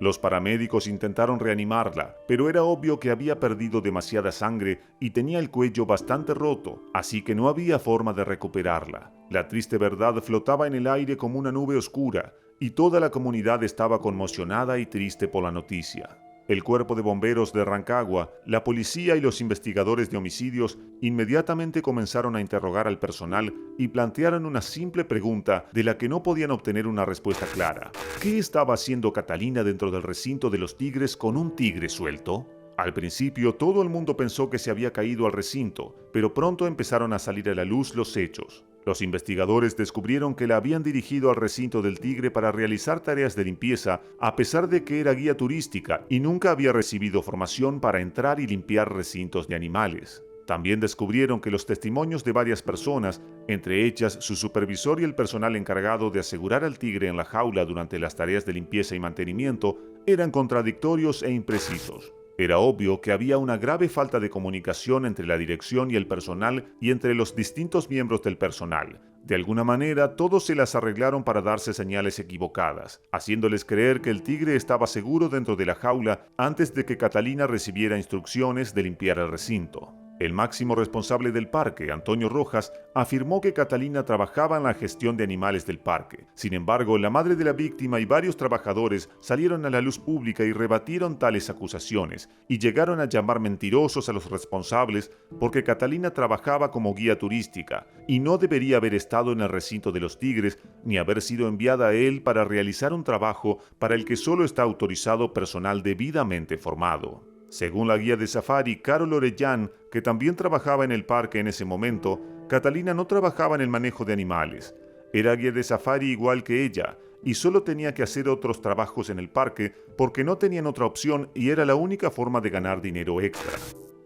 Los paramédicos intentaron reanimarla, pero era obvio que había perdido demasiada sangre y tenía el cuello bastante roto, así que no había forma de recuperarla. La triste verdad flotaba en el aire como una nube oscura, y toda la comunidad estaba conmocionada y triste por la noticia. El cuerpo de bomberos de Rancagua, la policía y los investigadores de homicidios inmediatamente comenzaron a interrogar al personal y plantearon una simple pregunta de la que no podían obtener una respuesta clara. ¿Qué estaba haciendo Catalina dentro del recinto de los tigres con un tigre suelto? Al principio todo el mundo pensó que se había caído al recinto, pero pronto empezaron a salir a la luz los hechos. Los investigadores descubrieron que la habían dirigido al recinto del tigre para realizar tareas de limpieza, a pesar de que era guía turística y nunca había recibido formación para entrar y limpiar recintos de animales. También descubrieron que los testimonios de varias personas, entre ellas su supervisor y el personal encargado de asegurar al tigre en la jaula durante las tareas de limpieza y mantenimiento, eran contradictorios e imprecisos. Era obvio que había una grave falta de comunicación entre la dirección y el personal y entre los distintos miembros del personal. De alguna manera, todos se las arreglaron para darse señales equivocadas, haciéndoles creer que el tigre estaba seguro dentro de la jaula antes de que Catalina recibiera instrucciones de limpiar el recinto. El máximo responsable del parque, Antonio Rojas, afirmó que Catalina trabajaba en la gestión de animales del parque. Sin embargo, la madre de la víctima y varios trabajadores salieron a la luz pública y rebatieron tales acusaciones, y llegaron a llamar mentirosos a los responsables porque Catalina trabajaba como guía turística y no debería haber estado en el recinto de los tigres ni haber sido enviada a él para realizar un trabajo para el que solo está autorizado personal debidamente formado. Según la guía de safari Carol Orellán, que también trabajaba en el parque en ese momento, Catalina no trabajaba en el manejo de animales. Era guía de safari igual que ella, y solo tenía que hacer otros trabajos en el parque porque no tenían otra opción y era la única forma de ganar dinero extra.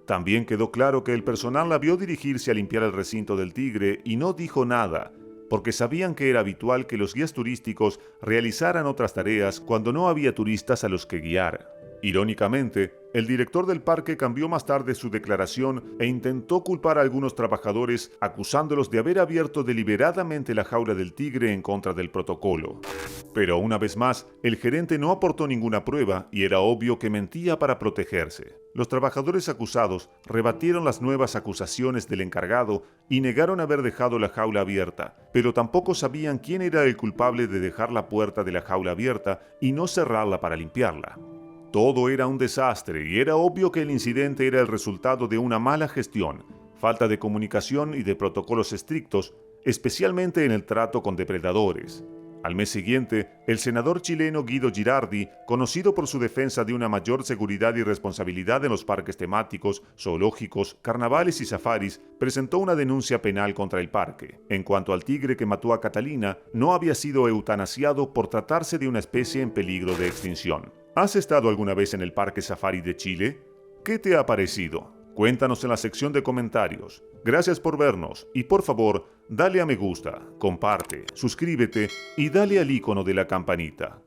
También quedó claro que el personal la vio dirigirse a limpiar el recinto del tigre y no dijo nada, porque sabían que era habitual que los guías turísticos realizaran otras tareas cuando no había turistas a los que guiar. Irónicamente, el director del parque cambió más tarde su declaración e intentó culpar a algunos trabajadores acusándolos de haber abierto deliberadamente la jaula del tigre en contra del protocolo. Pero una vez más, el gerente no aportó ninguna prueba y era obvio que mentía para protegerse. Los trabajadores acusados rebatieron las nuevas acusaciones del encargado y negaron haber dejado la jaula abierta, pero tampoco sabían quién era el culpable de dejar la puerta de la jaula abierta y no cerrarla para limpiarla. Todo era un desastre y era obvio que el incidente era el resultado de una mala gestión, falta de comunicación y de protocolos estrictos, especialmente en el trato con depredadores. Al mes siguiente, el senador chileno Guido Girardi, conocido por su defensa de una mayor seguridad y responsabilidad en los parques temáticos, zoológicos, carnavales y safaris, presentó una denuncia penal contra el parque. En cuanto al tigre que mató a Catalina, no había sido eutanasiado por tratarse de una especie en peligro de extinción. ¿Has estado alguna vez en el Parque Safari de Chile? ¿Qué te ha parecido? Cuéntanos en la sección de comentarios. Gracias por vernos y por favor, dale a me gusta, comparte, suscríbete y dale al icono de la campanita.